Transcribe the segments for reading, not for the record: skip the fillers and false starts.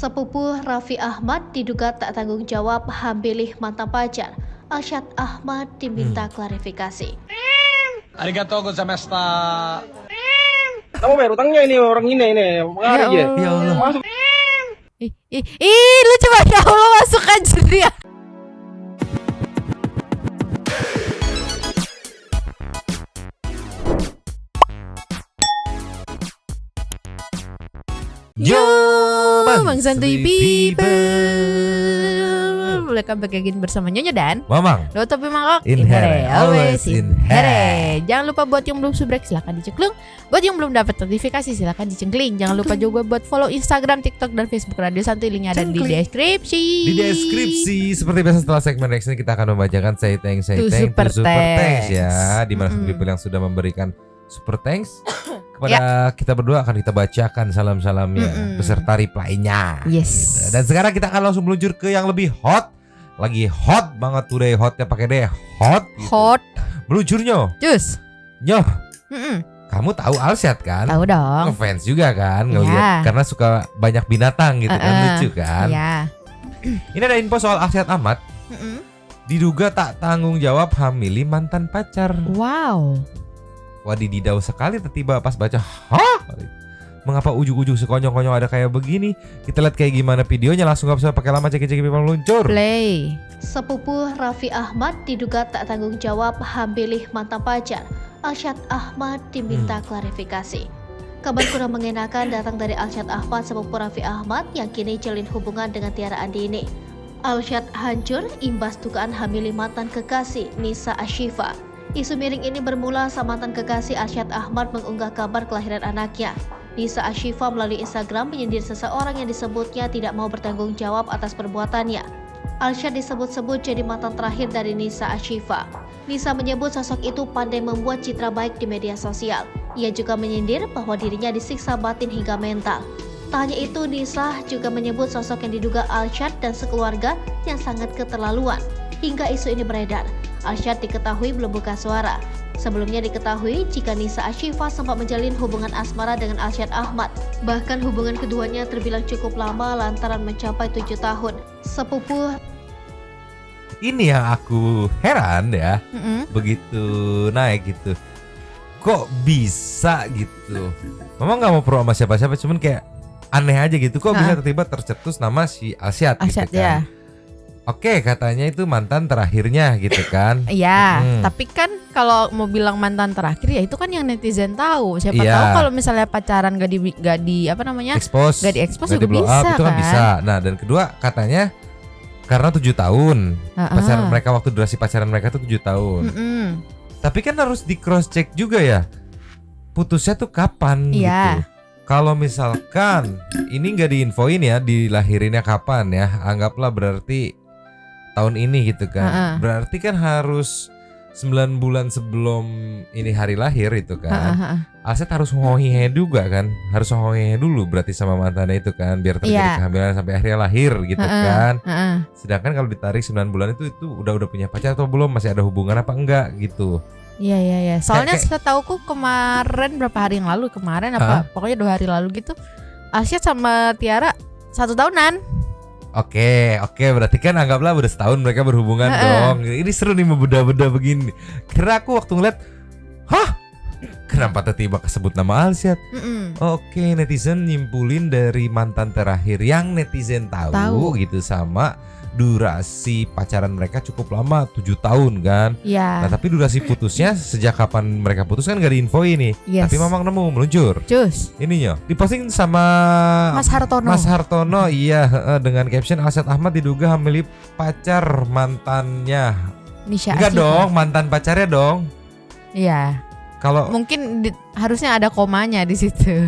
Sepupu Raffi Ahmad diduga tak tanggung jawab hamilih mantan pacar. Arsyad Ahmad diminta klarifikasi. Arigatou gozaimasu. Kamu bayar utangnya ini orang ini mengalir ya. Ya Allah. Masuk. Lu coba ya Allah masuk aja dia. Yo, Bang Santuy People. Welcome back again bersama Nyonya dan Mamang. Lo tapi mangkok In here, always in here. Jangan lupa buat yang belum subrek silahkan dicekling. Buat yang belum dapat notifikasi silahkan dicengkling. Jangan lupa juga buat follow Instagram, TikTok dan Facebook Radio Santuy. Linknya ada di deskripsi. Di deskripsi seperti biasa setelah segmen reaction kita akan membacakan say thanks To to super super thanks thanks. ya. Di mana people yang sudah memberikan super thanks kepada kita berdua akan kita bacakan salam-salamnya beserta reply-nya. Yes. Dan sekarang kita akan langsung meluncur ke yang lebih hot. Lagi hot banget today, hotnya pakai deh hot. Gitu. Hot. Meluncurnya. Jus. Nyoh. Kamu tahu Alsyad kan? Tahu dong. Ngefans juga kan ngeliat Iya. karena suka banyak binatang gitu kan, lucu kan. Iya. Ini ada info soal Arsyad Ahmad. Diduga tak tanggung jawab hamili mantan pacar. Wow. Wadididau sekali tiba pas baca. Hah? Mengapa ujung-ujung sekonyong-konyong ada kayak begini? Kita lihat kayak gimana videonya, langsung gak usah pakai lama ceki-ceki people meluncur. Play. Sepupu Raffi Ahmad diduga tak tanggung jawab hamilih mantan pacar. Arsyad Ahmad diminta klarifikasi. Kabar kurang mengenakan datang dari Arsyad Ahmad, sepupu Raffi Ahmad yang kini jalin hubungan dengan Tiara Andini. Arsyad hancur imbas dugaan hamilih mantan kekasih Nisa Ashifa. Isu miring ini bermula saat mantan kekasih Arsyad Ahmad mengunggah kabar kelahiran anaknya. Nisa Ashifa melalui Instagram menyindir seseorang yang disebutnya tidak mau bertanggung jawab atas perbuatannya. Arsyad disebut-sebut jadi mantan terakhir dari Nisa Ashifa. Nisa menyebut sosok itu pandai membuat citra baik di media sosial. Ia juga menyindir bahwa dirinya disiksa batin hingga mental. Tak hanya itu, Nisa juga menyebut sosok yang diduga Arsyad dan sekeluarga yang sangat keterlaluan. Hingga isu ini beredar, Arsyad diketahui belum buka suara. Sebelumnya diketahui jika Nisa Ashifa sempat menjalin hubungan asmara dengan Arsyad Ahmad. Bahkan hubungan keduanya terbilang cukup lama lantaran mencapai 7 tahun. Sepupu Ini yang aku heran ya. Begitu naik gitu. Kok bisa gitu? Mama gak mau pro sama siapa-siapa, cuman kayak aneh aja gitu. Kok bisa tiba-tiba tercetus nama si Arsyad gitu Arsyad, kan. ya. Oke, katanya itu mantan terakhirnya gitu kan. Iya, tapi kan kalau mau bilang mantan terakhir ya itu kan yang netizen tahu. Siapa Iya. tahu kalau misalnya pacaran gak di apa namanya? Expose, Gak di-expose gak juga di-blow bisa, up, itu kan kan? bisa. Nah, dan kedua katanya karena 7 tahun pacaran mereka, waktu durasi pacaran mereka tuh 7 tahun. Tapi kan harus di cross check juga ya. Putusnya tuh kapan Iya. gitu. Kalau misalkan ini nggak diinfoin ya dilahirinnya kapan ya, anggaplah berarti tahun ini gitu kan. Berarti kan harus 9 bulan sebelum ini hari lahir itu kan. Arsyad harus hohehe juga kan. Harus hohehe dulu berarti sama mantannya itu kan, biar terjadi kehamilan sampai akhirnya lahir gitu kan. Sedangkan kalau ditarik 9 bulan itu udah punya pacar atau belum, masih ada hubungan apa enggak gitu. Iya. Soalnya setauku kemarin berapa hari yang lalu pokoknya 2 hari lalu gitu. Arsyad sama Tiara 1 tahunan. Oke, berarti kan anggaplah udah setahun mereka berhubungan dong. Ini seru nih membeda-beda begini. Karena aku waktu ngeliat, hah? Kenapa tiba-tiba kesebut nama Arsyad? Oke, netizen nyimpulin dari mantan terakhir yang netizen tahu gitu sama durasi pacaran mereka cukup lama, 7 tahun kan. Iya. Nah, tapi durasi putusnya sejak kapan mereka putus kan gak diinfoin nih. Yes. Tapi Mamang nemu meluncur. Cus. Ininya diposting sama Mas Hartono. Mas Hartono, iya, dengan caption Arsyad Ahmad diduga hamili pacar mantannya. Nisha Enggak Ashifa. dong, mantan pacarnya dong. Iya. Kalau Mungkin harusnya ada komanya di situ.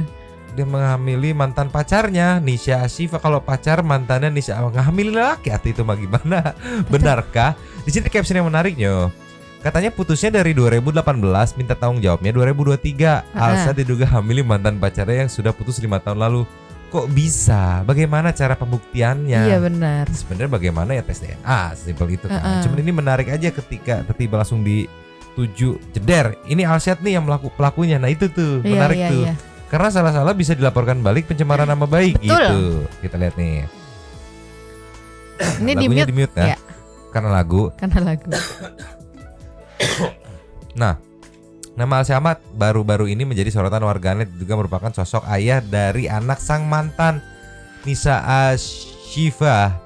dia menghamili mantan pacarnya Nisha Ashifa, kalau pacar mantannya Nisha menghamili laki atau itu mah gimana? Benarkah? Di sini caption yang menariknya. Katanya putusnya dari 2018, minta tanggung jawabnya 2023. Arsyad diduga hamili mantan pacarnya yang sudah putus 5 tahun lalu. Kok bisa? Bagaimana cara pembuktiannya? Iya benar. Sebenarnya bagaimana ya tes DNA, simpel itu kan. Cuman ini menarik aja ketika tiba langsung dituju jeder. Ini Arsyad nih yang pelakunya. Nah itu tuh menarik tuh. Karena salah-salah bisa dilaporkan balik pencemaran nama baik. Betul. Gitu. Kita lihat nih. Ini Lagunya di-mute. di-mute ya. Ya. Karena lagu. Nah, nama Alsi Ahmad baru-baru ini menjadi sorotan warganet, juga merupakan sosok ayah dari anak sang mantan Nisa Ashifa.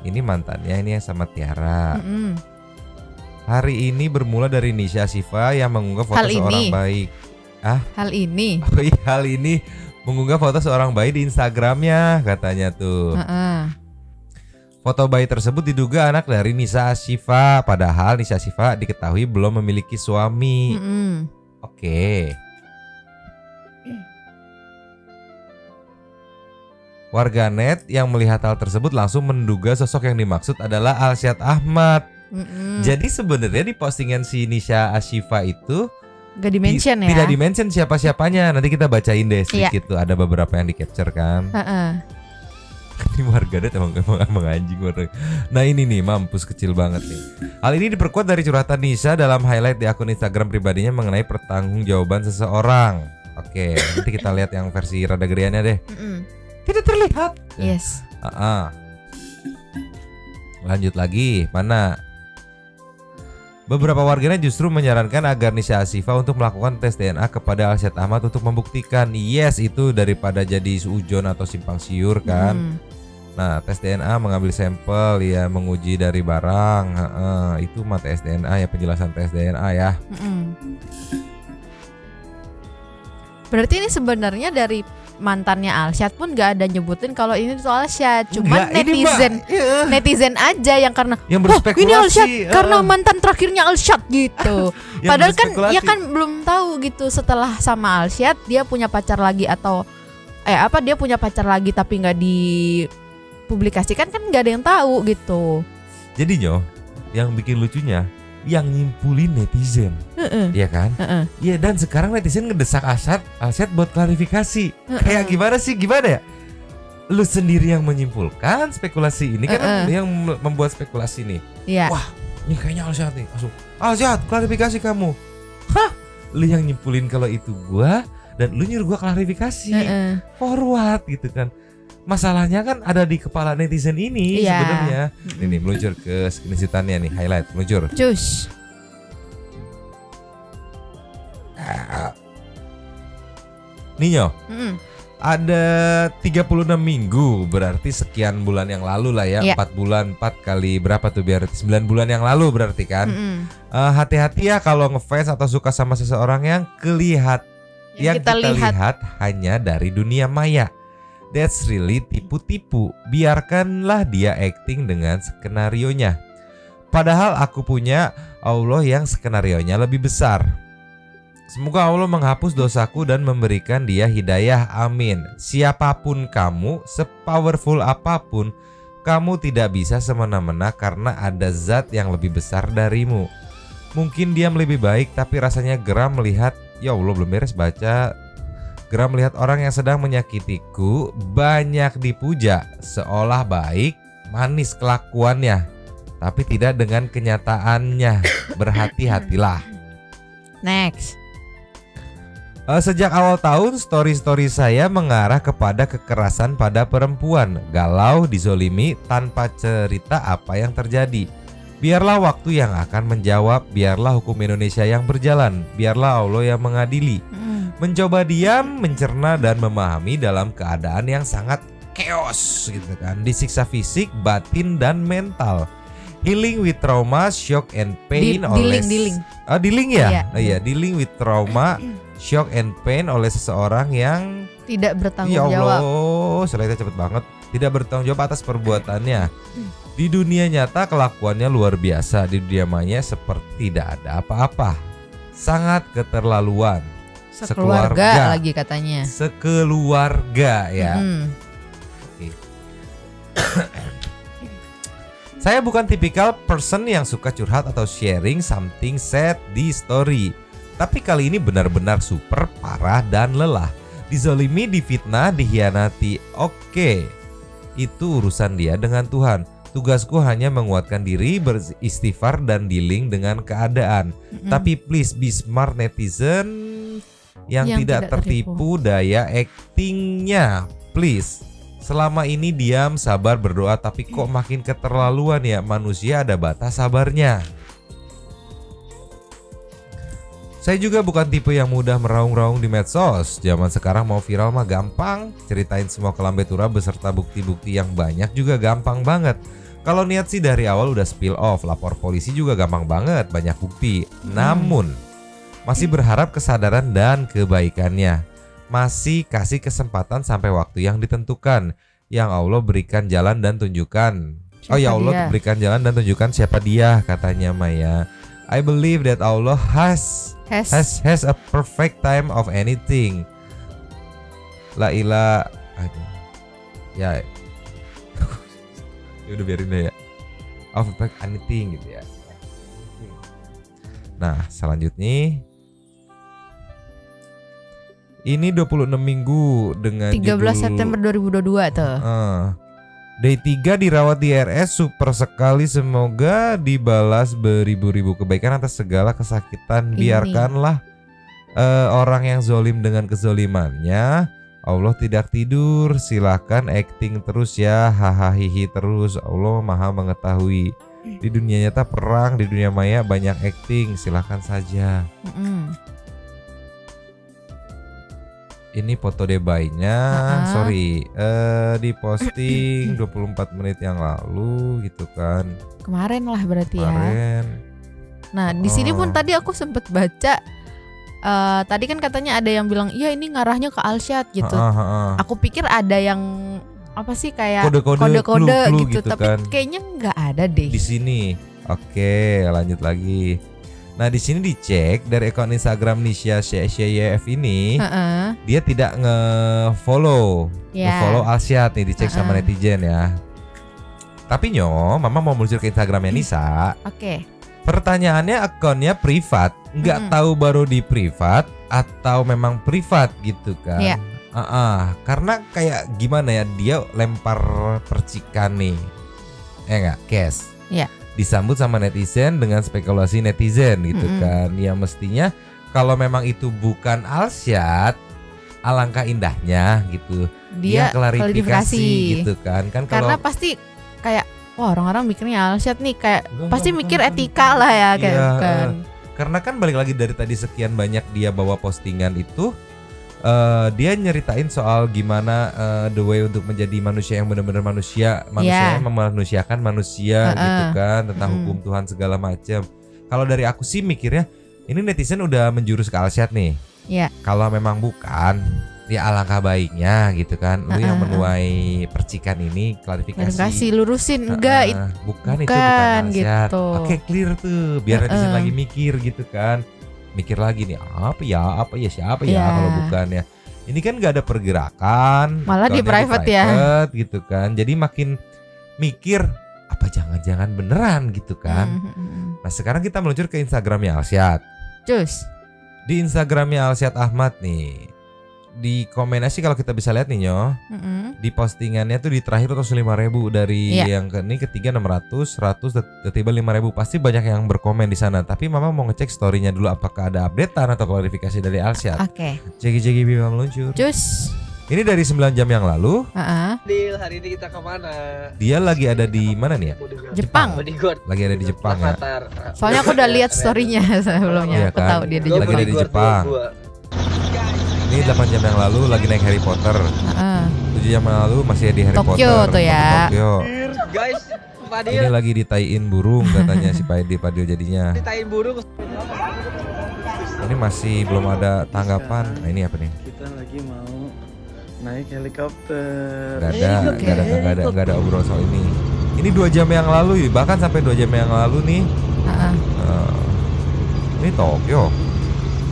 Ini mantannya ini yang sama Tiara. Hari ini bermula dari Nisa Ashifa yang mengunggah foto seorang bayi. Hal ini. Oh iya, hal ini mengunggah foto seorang bayi di Instagramnya katanya tuh. Foto bayi tersebut diduga anak dari Nisa Ashifa, padahal Nisa Ashifa diketahui belum memiliki suami. Oke. Warganet yang melihat hal tersebut langsung menduga sosok yang dimaksud adalah Alsyad Ahmad. Jadi sebenarnya di postingan si Nisa Ashifa itu gak di-mention ya? Tidak di-mention siapa-siapanya. Nanti kita bacain deh sedikit tuh. Ada beberapa yang di-capture kan. Ini warganet emang anjing warga. Nah ini nih mampus kecil banget nih. Hal ini diperkuat dari curhatan Nisa dalam highlight di akun Instagram pribadinya mengenai pertanggungjawaban seseorang. Oke, nanti kita lihat yang versi rada gedeannya deh. Tidak terlihat. Yes. Lanjut lagi, mana? Beberapa warganet justru menyarankan agar Nisa Ashifa untuk melakukan tes DNA kepada Alsyad Ahmad untuk membuktikan yes itu daripada jadi suujon atau simpang siur kan. Nah, tes DNA mengambil sampel ya, menguji dari barang. Itu mah tes DNA ya, penjelasan tes DNA ya. Berarti ini sebenarnya dari mantannya Alsyad pun gak ada nyebutin kalau ini soal Alsyad, cuman netizen aja yang karena yang berspekulasi. Ini Alsyad karena mantan terakhirnya Alsyad gitu. Padahal kan ya kan belum tahu gitu setelah sama Alsyad dia punya pacar lagi atau dia punya pacar lagi tapi nggak dipublikasikan kan nggak ada yang tahu gitu. Jadi yang bikin lucunya yang nyimpulin netizen, ya kan? Iya, dan sekarang netizen ngedesak Alsyad buat klarifikasi. Kayak gimana sih? Gimana ya? Lu sendiri yang menyimpulkan spekulasi ini kan yang membuat spekulasi nih. Iya. Wah, ini kayaknya Alsyad nih. Langsung, Alsyad, klarifikasi kamu. Hah? Lu yang nyimpulin kalau itu gua dan lu nyuruh gua klarifikasi. Forward gitu kan. Masalahnya kan ada di kepala netizen ini sebenarnya. Ini meluncur ke screenshotannya nih, highlight meluncur. Cus. Ninyo. Ada 36 minggu, berarti sekian bulan yang lalu lah ya. 4 bulan, 4 kali berapa tuh biar 9 bulan yang lalu berarti kan. Hati-hati ya kalau ngefans atau suka sama seseorang yang kita lihat hanya dari dunia maya. That's really tipu-tipu. Biarkanlah dia acting dengan skenarionya. Padahal aku punya Allah yang skenarionya lebih besar. Semoga Allah menghapus dosaku dan memberikan dia hidayah. Amin. Siapapun kamu, sepowerful apapun, kamu tidak bisa semena-mena karena ada zat yang lebih besar darimu. Mungkin dia lebih baik tapi rasanya geram melihat, ya Allah belum beres baca. Geram melihat orang yang sedang menyakitiku banyak dipuja seolah baik, manis kelakuannya, tapi tidak dengan kenyataannya. Berhati-hatilah. Next. Sejak awal tahun story-story saya mengarah kepada kekerasan pada perempuan, galau, dizolimi tanpa cerita apa yang terjadi. Biarlah waktu yang akan menjawab, biarlah hukum Indonesia yang berjalan, biarlah Allah yang mengadili. Mencoba diam, mencerna dan memahami dalam keadaan yang sangat chaos gitu kan. Disiksa fisik, batin dan mental. Healing with trauma, shock and pain oleh dealing ya? Iya, dealing with trauma, shock and pain oleh seseorang yang tidak bertanggung jawab. Ya Allah, selesai cepet banget. Tidak bertanggung jawab atas perbuatannya. Di dunia nyata kelakuannya luar biasa, di dunia maya seperti tidak ada apa-apa. Sangat keterlaluan. Sekeluarga lagi katanya. Sekeluarga ya. Oke. Saya bukan tipikal person yang suka curhat atau sharing something sad di story. Tapi kali ini benar-benar super parah dan lelah. Dizolimi, difitnah, dihianati. Oke. Itu urusan dia dengan Tuhan. Tugasku hanya menguatkan diri, beristighfar dan dealing dengan keadaan. Tapi please be smart netizen. yang tidak tertipu daya aktingnya. Please, selama ini diam, sabar, berdoa, tapi kok makin keterlaluan ya. Manusia ada batas sabarnya. Saya juga bukan tipe yang mudah meraung-raung di medsos. Zaman sekarang mau viral mah gampang. Ceritain semua kelambe tura beserta bukti-bukti yang banyak juga gampang banget. Kalau niat sih dari awal udah spill off, lapor polisi juga gampang banget, banyak bukti. Namun masih berharap kesadaran dan kebaikannya. Masih kasih kesempatan sampai waktu yang ditentukan. Yang Allah berikan jalan dan tunjukkan. Ya Allah berikan jalan dan tunjukkan siapa dia, katanya Maya. I believe that Allah has a perfect time of anything. La ilah. Ya. Ya udah biarin deh ya. Of perfect anything gitu ya. Nah, selanjutnya ini 26 minggu dengan 13 judul September 2022 tuh. Day 3 dirawat di RS, super sekali, semoga dibalas beribu-ribu kebaikan atas segala kesakitan. Biarkanlah orang yang zolim dengan kezolimannya. Allah tidak tidur, silahkan acting terus ya, hahaha terus. Allah maha mengetahui. Di dunia nyata perang, di dunia maya banyak acting, silahkan saja. Ini foto debaynya, sorry, diposting 24 menit yang lalu gitu kan. Kemarin lah berarti ya. Nah di sini pun tadi aku sempet baca, tadi kan katanya ada yang bilang, iya ini ngarahnya ke Alsyad gitu. Aku pikir ada yang apa sih kayak kode-kode gitu, tapi kan kayaknya nggak ada deh di sini. Oke, lanjut lagi. Nah di sini dicek dari akun Instagram Nisha CYF ini, dia tidak nge-follow Alsyad nih, dicek sama netizen ya. Tapi Mama mau meluncur ke Instagramnya Nisa. Oke. Pertanyaannya akunnya privat, nggak tahu baru di privat atau memang privat gitu kan? Iya. Karena kayak gimana ya, dia lempar percikan nih, nggak, Kes? Iya. Disambut sama netizen dengan spekulasi netizen gitu kan. Ya mestinya kalau memang itu bukan Alsyad, alangkah indahnya gitu dia klarifikasi gitu kan. Karena pasti kayak wah orang-orang mikirnya Alsyad nih kayak pasti mikir etika lah ya kayak kan. Karena kan balik lagi dari tadi sekian banyak dia bawa postingan itu, dia nyeritain soal gimana the way untuk menjadi manusia yang benar-benar manusia yang memanusiakan manusia gitu kan, tentang hukum Tuhan segala macam. Kalau dari aku sih mikirnya ini netizen udah menjurus ke Alsyad nih. Kalau memang bukan, ya alangkah baiknya gitu kan, lu yang menuai percikan ini klarifikasi, lurusin enggak bukan itu bukan Alsyad gitu. Oke, clear tuh biar netizen lagi mikir gitu kan. Mikir lagi nih apa ya siapa ya kalau bukan ya. Ini kan gak ada pergerakan, malah di private ya gitu kan. Jadi makin mikir apa jangan-jangan beneran gitu kan. Nah sekarang kita meluncur ke Instagramnya Alsyad. Cus. Di Instagramnya Alsyad Ahmad nih, di komennya sih kalau kita bisa lihat nih di postingannya tuh di terakhir 5.000 dari yang ketiga 600, 100, tiba 5.000. Pasti banyak yang berkomen di sana. Tapi Mama mau ngecek storynya dulu apakah ada updatean atau klarifikasi dari Alsyad. Oke. Jegi Bima meluncur. Cus. Ini dari 9 jam yang lalu. Dil, hari ini kita kemana? Dia lagi ada di mana nih ya? Jepang. Lagi ada di Jepang ya. Soalnya aku udah lihat storynya sebelumnya. Aku tahu dia di Jepang. Lagi ada di Jepang. Ini 8 jam yang lalu lagi naik Harry Potter. 7 jam yang lalu masih di Harry Potter. Tokyo tuh ya. Tokyo. Guys, Padil. Ini lagi ditaiin burung katanya si Padil jadinya. Ditaiin burung. Ini masih belum ada tanggapan. Nah ini apa nih? Kita lagi mau naik helikopter. Gak ada obrolan soal ini. Ini 2 jam yang lalu, bahkan sampai 2 jam yang lalu nih. Ini Tokyo.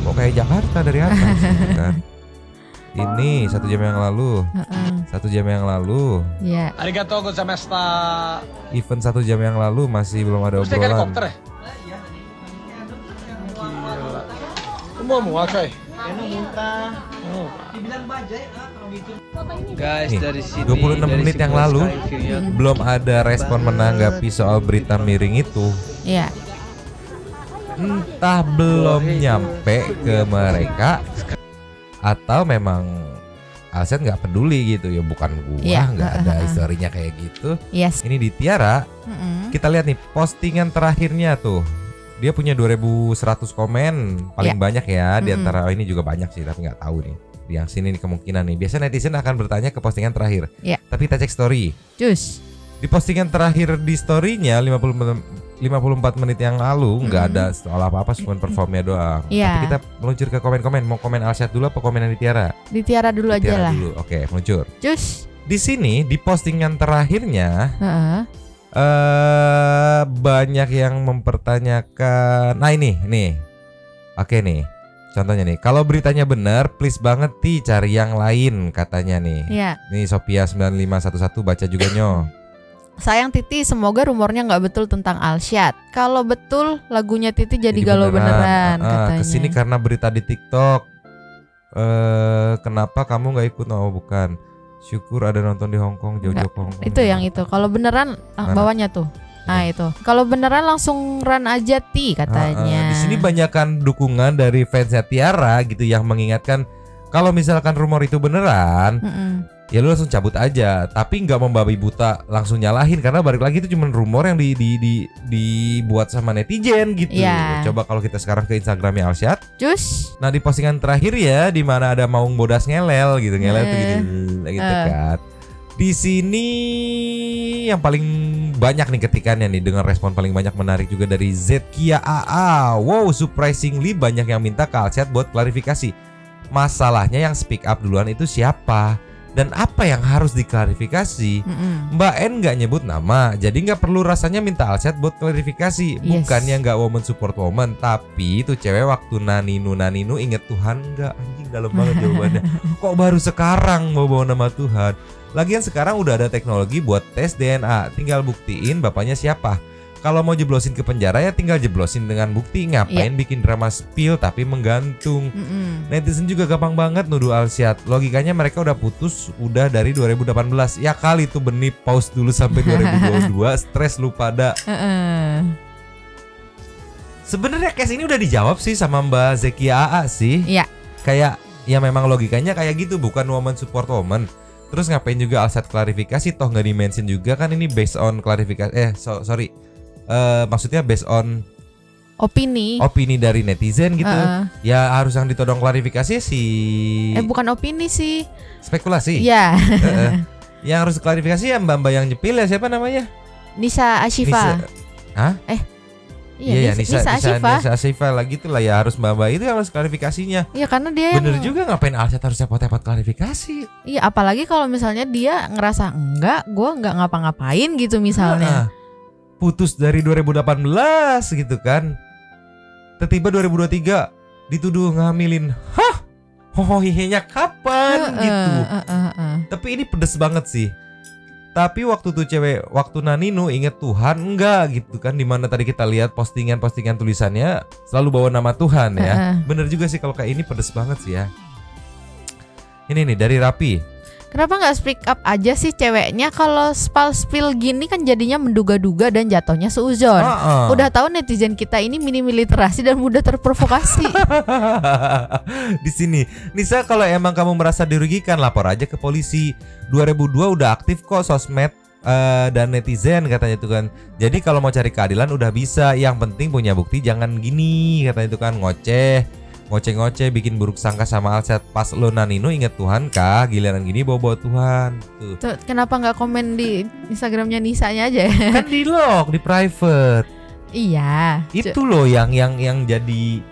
Kok kayak Jakarta dari atas kan? Ini 1 jam yang lalu. 1 jam yang lalu. Iya. Arigatou gozaimashita. Event 1 jam yang lalu masih belum ada obrolan. Terus helikopter ya? Mau coy. Guys, nih, dari sini 26 menit yang lalu belum ada respon menanggapi soal berita miring itu. Iya. Entah belum nyampe ke mereka atau memang Alsat nggak peduli gitu ya, bukan gua, Iya. nggak ada historinya kayak gitu. Yes. Ini di Tiara, Mm-mm. kita lihat nih postingan terakhirnya tuh. Dia punya 2100 komen paling banyak ya di antara ini juga banyak sih tapi nggak tahu nih. Yang sini nih kemungkinan nih. Biasa netizen akan bertanya ke postingan terakhir. Iya. Tapi kita cek story. Cus. Di postingan terakhir di story-nya 54 menit yang lalu nggak ada soal apa-apa, cuma performnya doang. Iya. Tapi kita meluncur ke komen-komen. Mau komen Alsat dulu apa komen yang di Tiara? Di Tiara dulu Di aja Tiara lah. dulu. Oke, meluncur. Cus. Di sini di postingan terakhirnya Heeh. banyak yang mempertanyakan. Nah ini nih. Oke nih. Contohnya nih, kalau beritanya benar, please banget cari yang lain katanya nih. Iya. Nih Sophia 9511 baca juga nyo. Sayang Titi, semoga rumornya nggak betul tentang Alsyad. Kalau betul, lagunya Titi jadi galau beneran katanya. Kesini karena berita di TikTok. Kenapa kamu nggak ikut? Oh bukan. Syukur ada nonton di Hongkong, jauh-jauh ke Hongkong. Itu yang itu. Kalau beneran bawahnya tuh. Nah itu. Kalau beneran langsung run aja Ti katanya. Di sini banyakkan dukungan dari fansnya Tiara gitu yang mengingatkan kalau misalkan rumor itu beneran, ya lu langsung cabut aja. Tapi nggak membabi buta langsung nyalahin karena balik lagi itu cuma rumor yang dibuat sama netizen gitu. Iya. Coba kalau kita sekarang ke Instagramnya Alsyad. Cus. Nah di postingan terakhir ya, di mana ada Maung Bodas ngelel gitu, ngelel tuh gitu kan. Di sini yang paling banyak nih ketikannya nih dengan respon paling banyak menarik juga dari Zkia AA. Wow, surprisingly banyak yang minta ke Alsyad buat klarifikasi. Masalahnya yang speak up duluan itu siapa? Dan apa yang harus diklarifikasi? Mbak N nggak nyebut nama, jadi nggak perlu rasanya minta Alsyad buat klarifikasi. Bukannya nggak woman support woman, tapi itu cewek waktu naninu inget Tuhan nggak? Anjing dalam banget jawabannya. Kok baru sekarang mau bawa nama Tuhan? Lagian sekarang udah ada teknologi buat tes DNA, tinggal buktiin bapaknya siapa. Kalau mau jeblosin ke penjara ya tinggal jeblosin dengan bukti. Ngapain bikin drama spill tapi menggantung. Netizen juga gampang banget nuduh Alsyad. Logikanya mereka udah putus udah dari 2018. Ya kali tuh Benih pause dulu sampai 2022. Stres lu pada. Sebenarnya case ini udah dijawab sih sama Mbak Zkia AA sih. Iya. Kayak ya memang logikanya kayak gitu, bukan woman support woman. Terus ngapain juga Alsyad klarifikasi, toh nggak di-mention juga kan ini based on klarifikasi. Maksudnya based on opini dari netizen gitu. Ya harus yang ditodong klarifikasi sih. Bukan opini sih. Spekulasi. Iya. Yang harus klarifikasi ya mbak-mbak yang nyepil ya, siapa namanya? Nisa Ashifa. Hah? Iya, Nisa Ashifa. Nisa Ashifa lagi tuh lah ya, harus mbak-mbak itu yang harus klarifikasinya. Iya karena dia bener juga, ngapain Alsyad harus repot-repot klarifikasi? Iya apalagi kalau misalnya dia ngerasa gue nggak ngapa-ngapain gitu misalnya. Putus dari 2018 gitu kan. Tiba-tiba 2023 dituduh ngamilin. Hah? Hohohihnya kapan gitu. Tapi ini pedes banget sih. Tapi waktu tuh cewek, waktu Naninu inget Tuhan enggak gitu kan, dimana tadi kita lihat postingan tulisannya selalu bawa nama Tuhan ya. Bener juga sih kalau kayak ini pedes banget sih ya. Ini nih dari Rapi. Kenapa nggak speak up aja sih ceweknya? Kalau spill gini kan jadinya menduga-duga dan jatuhnya seuzon. Udah tahu netizen kita ini minim literasi dan mudah terprovokasi. Di sini, Nisa, kalau emang kamu merasa dirugikan lapor aja ke polisi. 2002 udah aktif kok sosmed dan netizen katanya itu kan. Jadi kalau mau cari keadilan udah bisa. Yang penting punya bukti, jangan gini katanya itu kan, ngoceh bikin buruk sangka sama Alsyad. Pas lo Naninu inget Tuhan kah? Giliran gini bawa Tuhan tuh. Kenapa nggak komen di Instagramnya Nisanya aja? Kan di lock, di private. Iya. Itu loh yang jadi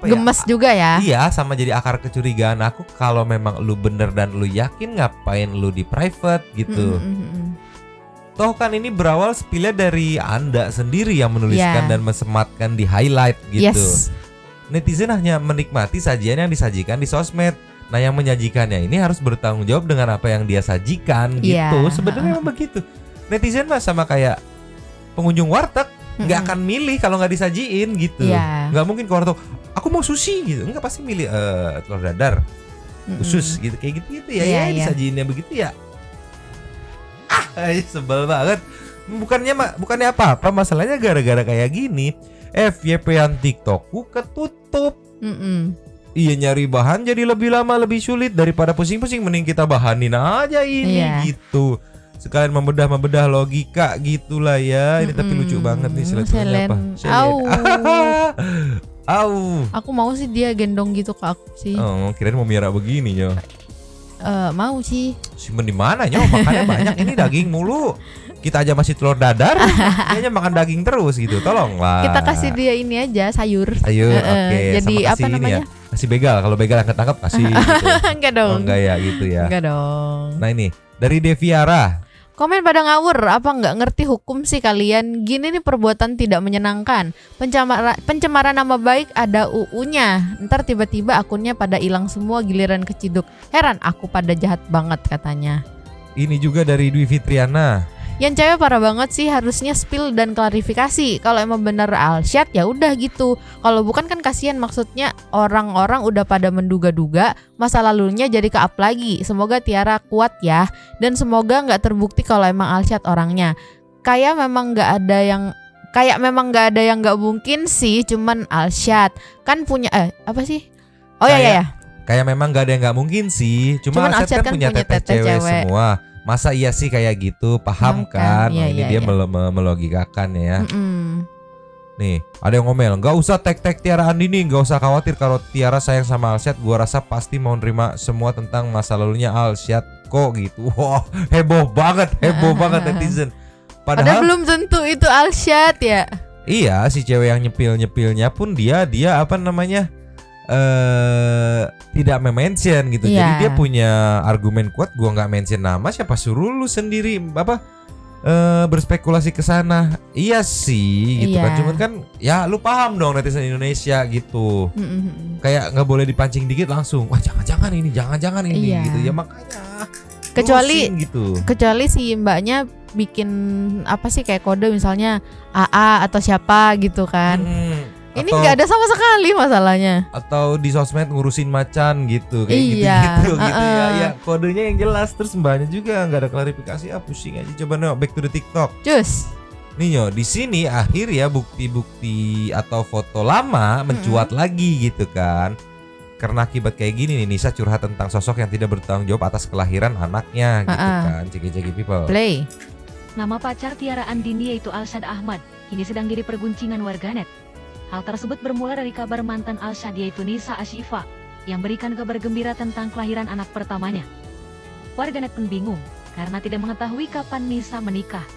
gemes juga ya. Iya, sama jadi akar kecurigaan aku. Kalau memang lu bener dan lu yakin, ngapain lu di private gitu. Toh kan ini berawal spillnya dari Anda sendiri yang menuliskan dan mensematkan di highlight gitu. Netizen hanya menikmati sajian yang disajikan di sosmed. Nah yang menyajikannya ini harus bertanggung jawab dengan apa yang dia sajikan gitu. Sebenarnya memang begitu. Netizen mah sama kayak pengunjung warteg, nggak akan milih kalau nggak disajiin gitu. Nggak mungkin ke warteg, aku mau sushi gitu. Nggak, pasti milih telur dadar, usus gitu, kayak gitu ya. Disajiinnya begitu ya. Sebel banget. Bukannya apa-apa, masalahnya gara-gara kayak gini FYP-an TikTokku ketutup. Iya, nyari bahan jadi lebih lama, lebih sulit. Daripada pusing-pusing mending kita bahanin aja ini gitu. Sekalian membedah logika gitulah ya. Ini tapi lucu banget nih Selen. Au. Aku mau sih dia gendong gitu ke aku sih. Oh, kirain mau miara begini Nyo. Mau sih. Simpen di mana Nyo? Makannya banyak, ini daging mulu. Kita aja masih telur dadar, kayaknya makan daging terus gitu. Tolonglah. Kita kasih dia ini aja sayur. Oke. Jadi apa namanya? Kasih begal. Kalau begal yang ketangkep kasih gitu. Enggak dong. Oh, enggak ya gitu ya. Enggak dong. Nah ini dari Deviara. Komen pada ngawur, apa nggak ngerti hukum sih kalian? Gini nih perbuatan tidak menyenangkan. Pencemaran nama baik ada UU-nya. Ntar tiba-tiba akunnya pada hilang semua giliran keciduk. Heran aku pada jahat banget katanya. Ini juga dari Dwi Fitriana. Yang cewek parah banget sih, harusnya spill dan klarifikasi. Kalau emang bener Alsyad ya udah gitu. Kalau bukan kan kasihan, maksudnya orang-orang udah pada menduga-duga masa lalunya jadi ke-up lagi. Semoga Tiara kuat ya, dan semoga nggak terbukti kalau emang Alsyad orangnya. Kayak memang nggak ada yang nggak mungkin sih, cuman Alsyad kan punya apa sih? Oh ya. Kayak memang nggak ada yang nggak mungkin sih. Cuma Alsyad kan punya teteh cewek semua. Masa iya sih kayak gitu, paham kan? Iya, ini dia iya. melogikakan ya. Nih, ada yang ngomel, nggak usah tag Tiara Andini, nggak usah khawatir kalau Tiara sayang sama Alsyad. Gua rasa pasti mau nerima semua tentang masa lalunya Alsyad kok gitu. Wah, heboh banget netizen. Padahal belum tentu itu Alsyad ya. Iya, si cewek yang nyepilnya pun dia apa namanya? Tidak mention gitu. Iya. Jadi dia punya argumen kuat. Gua nggak mention nama, siapa suruh lu sendiri berspekulasi ke sana. Iya sih gitu kan. Cuman kan ya lu paham dong netizen Indonesia gitu. Kayak nggak boleh dipancing dikit langsung. Wah, jangan-jangan ini Iya. gitu. Ya makanya Kecuali si mbaknya bikin apa sih kayak kode misalnya AA atau siapa gitu kan. Ini nggak ada sama sekali masalahnya. Atau di sosmed ngurusin macan gitu, kayak Iya, gitu ya. Ya kodenya yang jelas. Terus mbaknya juga nggak ada klarifikasi. Pusing aja. Coba back to the TikTok. Cus. Nih Nyo, di sini akhir ya bukti-bukti atau foto lama mencuat lagi gitu kan. Karena akibat kayak gini nih, Nisa curhat tentang sosok yang tidak bertanggung jawab atas kelahiran anaknya gitu kan. Ciki-ciki people. Play. Nama pacar Tiara Andini yaitu Alsyad Ahmad kini sedang jadi perguncingan warganet. Hal tersebut bermula dari kabar mantan Alsyad yaitu Nisa Ashifa yang berikan kabar gembira tentang kelahiran anak pertamanya. Warganet pun bingung karena tidak mengetahui kapan Nisa menikah.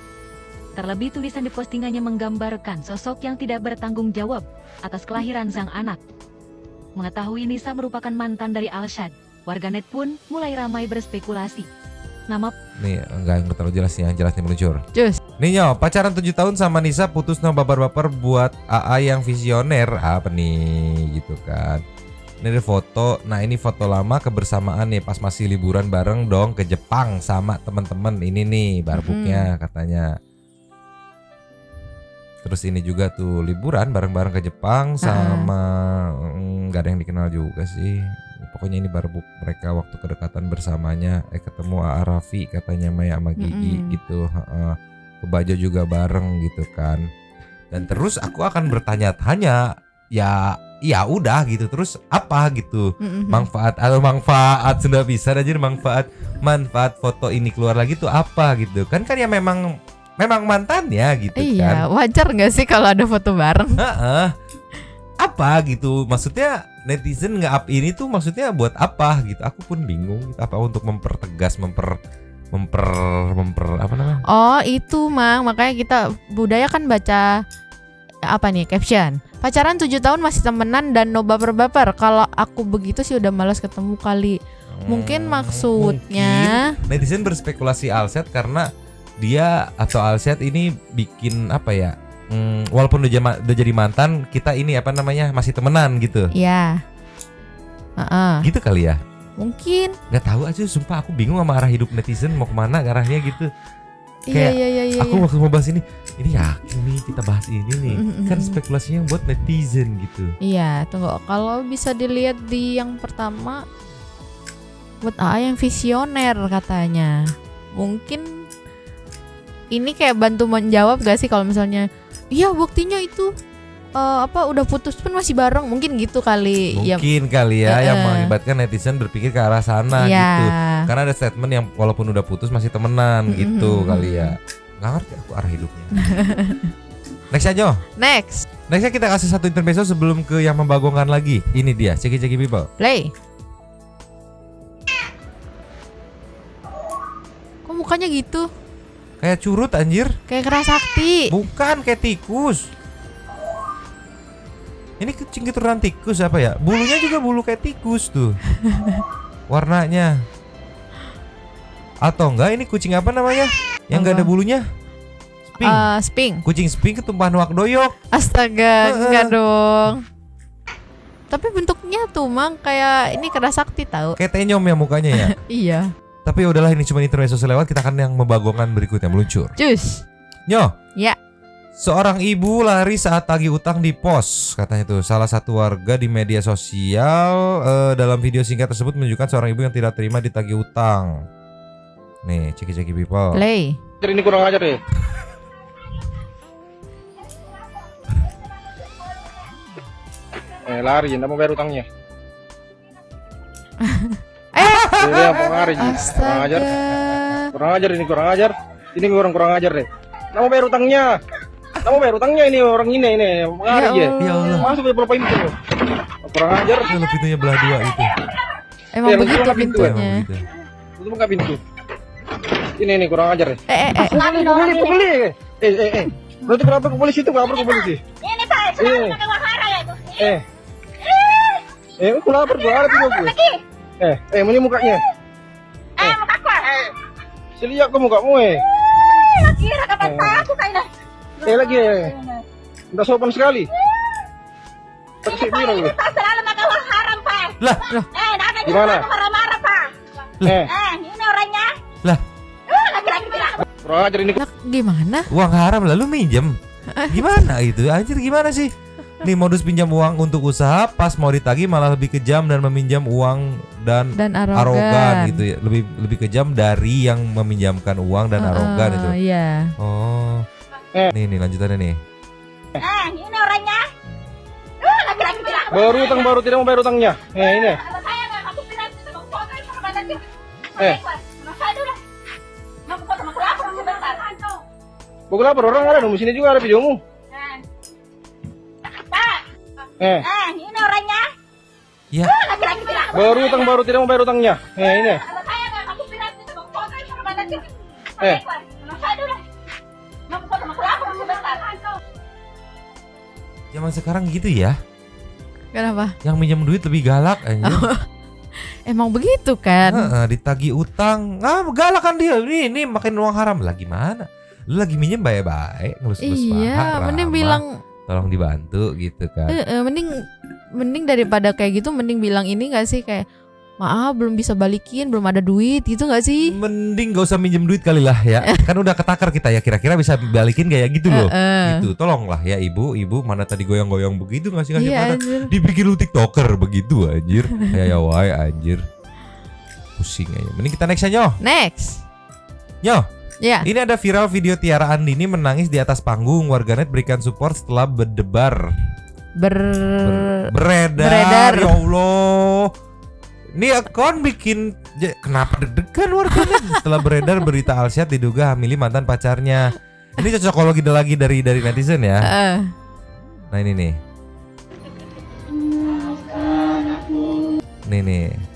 Terlebih tulisan di postingannya menggambarkan sosok yang tidak bertanggung jawab atas kelahiran sang anak. Mengetahui Nisa merupakan mantan dari Alsyad, warganet pun mulai ramai berspekulasi. Nama Nih enggak terlalu jelas nih, yang jelas nih meluncur. Cus. Nih Nyo, pacaran 7 tahun sama Nisa, putus no baper-baper buat AA yang visioner. Apa nih gitu kan. Ini ada foto. Nah ini foto lama kebersamaan nih pas masih liburan bareng dong ke Jepang sama teman-teman. Ini nih barbuknya katanya. Terus ini juga tuh liburan bareng-bareng ke Jepang sama nggak ada yang dikenal juga sih. Pokoknya ini barbuk mereka waktu kedekatan bersamanya. Ketemu AA Raffi katanya Maya sama Gigi gitu. Ke Bajo juga bareng gitu kan. Dan terus aku akan bertanya-tanya, ya udah gitu. Terus apa gitu manfaat sudah bisa aja manfaat foto ini keluar lagi tuh apa gitu kan ya memang mantan ya gitu kan. Iya, wajar nggak sih kalau ada foto bareng? Apa gitu maksudnya netizen nge-up ini tuh maksudnya buat apa gitu. Aku pun bingung gitu. Apa untuk mempertegas apa namanya? Oh itu Mang, makanya kita budaya kan baca apa nih caption. Pacaran 7 tahun masih temenan dan no baper-baper. Kalau aku begitu sih udah malas ketemu kali. Mungkin maksudnya mungkin netizen berspekulasi Alsyad karena dia atau Alsyad ini bikin apa ya? Walaupun udah jadi mantan, kita ini apa namanya masih temenan gitu. Iya. Gitu kali ya. Mungkin. Nggak tahu aja, sumpah aku bingung sama arah hidup netizen mau kemana arahnya gitu. Iya. Aku waktu mau bahas ini yakin nih kita bahas ini nih. Kan spekulasinya buat netizen gitu. Iya, tunggu. Kalau bisa dilihat di yang pertama, buat AA yang visioner katanya. Mungkin ini kayak bantu menjawab gak sih kalau misalnya iya buktinya itu udah putus pun masih bareng, mungkin gitu kali. Mungkin kali ya yang mengakibatkan netizen berpikir ke arah sana gitu. Karena ada statement yang walaupun udah putus masih temenan gitu kali ya. Nggak ngerti aku arah hidupnya. Next aja. Nextnya kita kasih satu intermezzo sebelum ke yang membagongkan lagi. Ini dia, ceki-ceki people. Play. Kok mukanya gitu? Kayak curut anjir. Kayak Kerasakti. Bukan, kayak tikus. Ini kucing keturunan tikus apa ya? Bulunya juga bulu kayak tikus tuh. Warnanya. Atau enggak ini kucing apa namanya? Yang enggak ada bulunya? Sping. Kucing sping ketumpahan wak doyok. Astaga, enggak dong. Tapi bentuknya tuh mang kayak ini Kerasakti tahu. Kayak tenyom ya mukanya ya. Iya. Tapi udahlah ini cuma intermezzo selewat, kita akan yang membagongkan berikutnya meluncur. Cus. Nyo. Ya. Seorang ibu lari saat tagih utang di pos, katanya tuh. Salah satu warga di media sosial dalam video singkat tersebut menunjukkan seorang ibu yang tidak terima ditagih utang. Nih, ceki-ceki people. Play. Ini kurang ajar deh. Lari, nggak mau bayar utangnya. Dia pengaruh kurang ajar. Kurang ajar ini, kurang ajar. Ini orang kurang ajar deh. Nggak mau bayar utangnya. Nggak mau bayar utangnya ini orang ini pengaruh ya. Ya Allah. Masuk ke pelopor pintu. Kurang ajar. Kalau pintunya belah dua itu. Emang begitu pintunya. Itu buka pintu. Ini kurang ajar deh. Pembeli. Berarti kenapa ke polisi itu? Kenapa ke polisi? Ini Pak, selalu pakai wahara ya itu. Aku lapar, gua ada tuh aku. Ini mukanya. Muka aku. Seliak ke mukamu Kira kapan aku kayaknya. lagi Udah sopan sekali. Taksi biru gue. Pak selalu pakai wahara Pak. Lah. Namanya Gimana? marah-marah Pak. Ini orangnya. Lah. Laki-laki bilang. Kurang ajar ini. Lah, gimana? Uang haram lalu minjem. Gimana itu? Anjir gimana sih? Nih modus pinjam uang untuk usaha, pas mau ditagih malah lebih kejam dan meminjam uang dan arogan gitu ya. Lebih kejam dari yang meminjamkan uang dan arogan itu. Iya. Oh. Nih lanjutannya nih. Ini orangnya. Laki-laki bilang. Baru tidak mau bayar utangnya. Ini. Saya nggak aku bilang itu mau foto itu kepada dia. Saya dulu. Mau foto mau lapor sebentar. Bagus lapor orang ada di sini juga ada videomu. Ini orangnya. Ya. Laki-laki bilang. Baru tidak mau bayar utangnya. Ini. Saya nggak aku bilang itu mau foto itu kepada dia. Saya dulu. Mau foto mau lapor sebentar. Zaman sekarang gitu ya. Kenapa? Yang minjem duit lebih galak anjir. Emang begitu kan? Ditagih utang. Galak kan dia. Ini makin uang haram lah gimana? Lu lagi minjem baik-baik, ngelus-ngelus paha. Iya, mending bilang tolong dibantu gitu kan. Mending daripada kayak gitu mending bilang ini enggak sih kayak maaf belum bisa balikin, belum ada duit gitu enggak sih? Mending gak usah minjem duit kali lah ya. Kan udah ketakar kita ya, kira-kira bisa balikin kayak gitu loh. Gitu. Tolonglah ya ibu mana tadi goyang-goyang begitu ngasih Iya, mana. Dibikin lu TikToker begitu anjir. Ya wae anjir. Pusing aja. Mending kita next aja. Next. Nyo. Ya. Ini ada viral video Tiara Andini menangis di atas panggung. Warganet berikan support setelah berdebar. Beredar. Ya Allah. Ini akun bikin kenapa deg-degan warganet setelah beredar berita Alsyad diduga hamili mantan pacarnya. Ini cocokologi lagi dari netizen ya. Nah ini nih. Nih.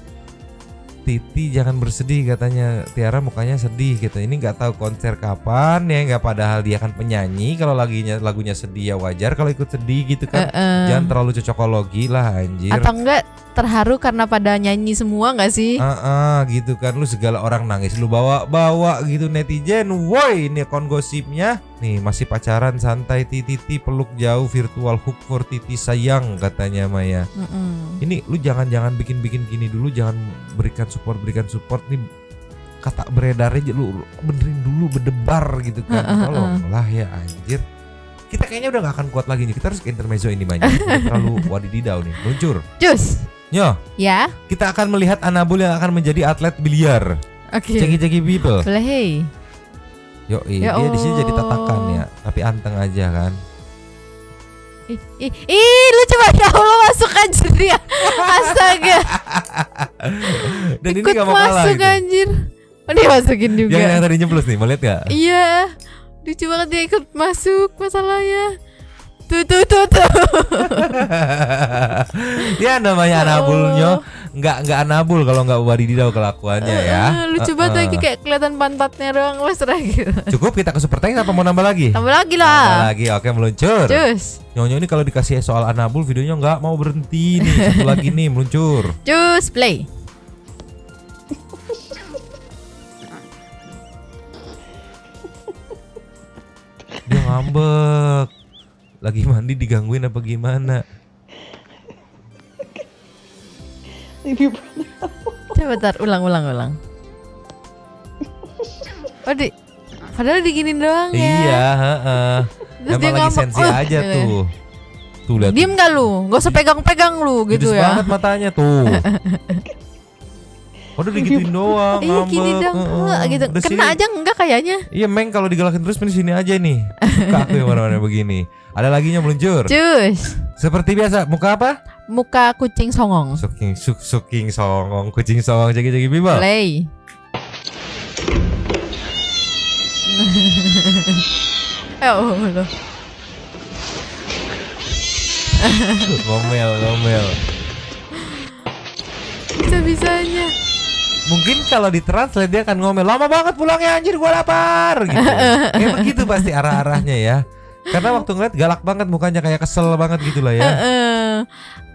Titi jangan bersedih katanya, Tiara mukanya sedih gitu. Ini nggak tahu konser kapan ya, nggak, padahal dia kan penyanyi. Kalau lagunya sedih ya wajar kalau ikut sedih gitu kan. Jangan terlalu cocokologi lah anjir. Atau enggak terharu karena pada nyanyi semua nggak sih? Gitu kan, lu segala orang nangis lu bawa gitu netizen. Woi, ini akun gosipnya. Nih masih pacaran santai Titi peluk jauh virtual hug for Titi sayang katanya Maya. Ini lu jangan bikin gini dulu, jangan berikan support nih, kata beredarnya lu benerin dulu, berdebar gitu kan. Tolonglah ya anjir. Kita kayaknya udah gak akan kuat lagi nih. Kita harus ke intermezzo ini banyak. Terlalu wadididau nih. Luncur. Cus. Nyo. Ya. Kita akan melihat Anabul yang akan menjadi atlet biliar. Oke. Ceki people. Play. Dia di sini jadi tatakan ya, tapi anteng aja kan. Ih, lucu banget, ya Allah, masuk anjir dia. Astaga. Dan ini Ikut gak mau kalah masuk gitu. anjir. Oh, dia masukin juga. Yang tadi nyeblos nih, mau lihat gak? Iya. Lucu banget dia ikut masuk masalahnya. Tuh. Ya namanya anabulnya nggak anabul kalau nggak wadidaw kelakuannya ya. Lucu banget lagi, kayak kelihatan pantatnya doang mesra gitu. Cukup kita ke super thanks apa mau nambah lagi? Tambah lagi Nambah lah. lagi, oke meluncur. Cus. Nyonya ini kalau dikasih soal anabul videonya nggak mau berhenti nih. Satu lagi nih meluncur. Cus play. Dia ngambek. Lagi mandi digangguin apa gimana? Coba tar, ulang. Padahal diginin doang ya. Iya, heeh. Terus dia Emang lagi ngambek, sensi aja gitu ya. tuh. Tuh lihat. Diem gak lu? Gak usah pegang-pegang lu gitu Judes ya. banget matanya tuh. Waduh digituin doang, Iya gini ngambek, dong, heeh. gitu. Udah Kena sini. aja enggak kayaknya. Iya Meng, kalau digalakin terus di sini aja nih. Suka aku yang warna-warna begini. Ada laginya meluncur. Cus. Seperti biasa, muka apa? Muka kucing songong. Suking songong, kucing songong, jagi-jagi bibal. Play. Oh loh. Ngomel. Bisa-bisanya. Mungkin kalau ditranslate dia akan ngomel, lama banget pulangnya anjir, gua lapar gitu. Kayak begitu pasti arah-arahnya ya. Karena waktu ngeliat galak banget mukanya, kayak kesel banget gitu lah ya.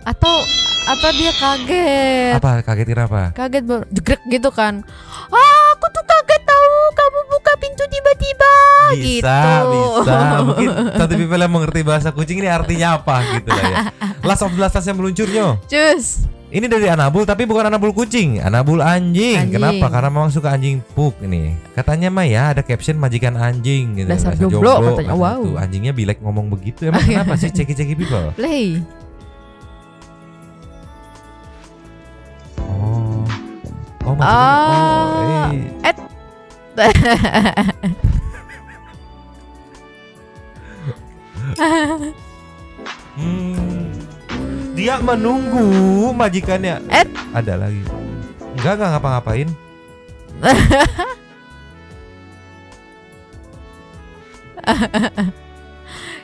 Atau dia kaget. Apa kagetin apa? Kaget baru jegrek gitu kan. Aku tuh kaget tahu kamu buka pintu tiba-tiba gitu. Bisa. Mungkin Tante People yang mengerti bahasa kucing ini artinya apa gitu lah ya. Last of the Last yang meluncurnya. Cus. Ini dari Anabul tapi bukan Anabul kucing, Anabul anjing. Kenapa? Karena memang suka anjing puk ini. Katanya mah ya ada caption majikan anjing gitu. Dasar jomblo katanya. Wow. Tuh, anjingnya bilek ngomong begitu. Emang kenapa sih ceki-ceki people? Play. Oh majikannya. Dia menunggu majikannya. Ada lagi. Enggak ngapa-ngapain.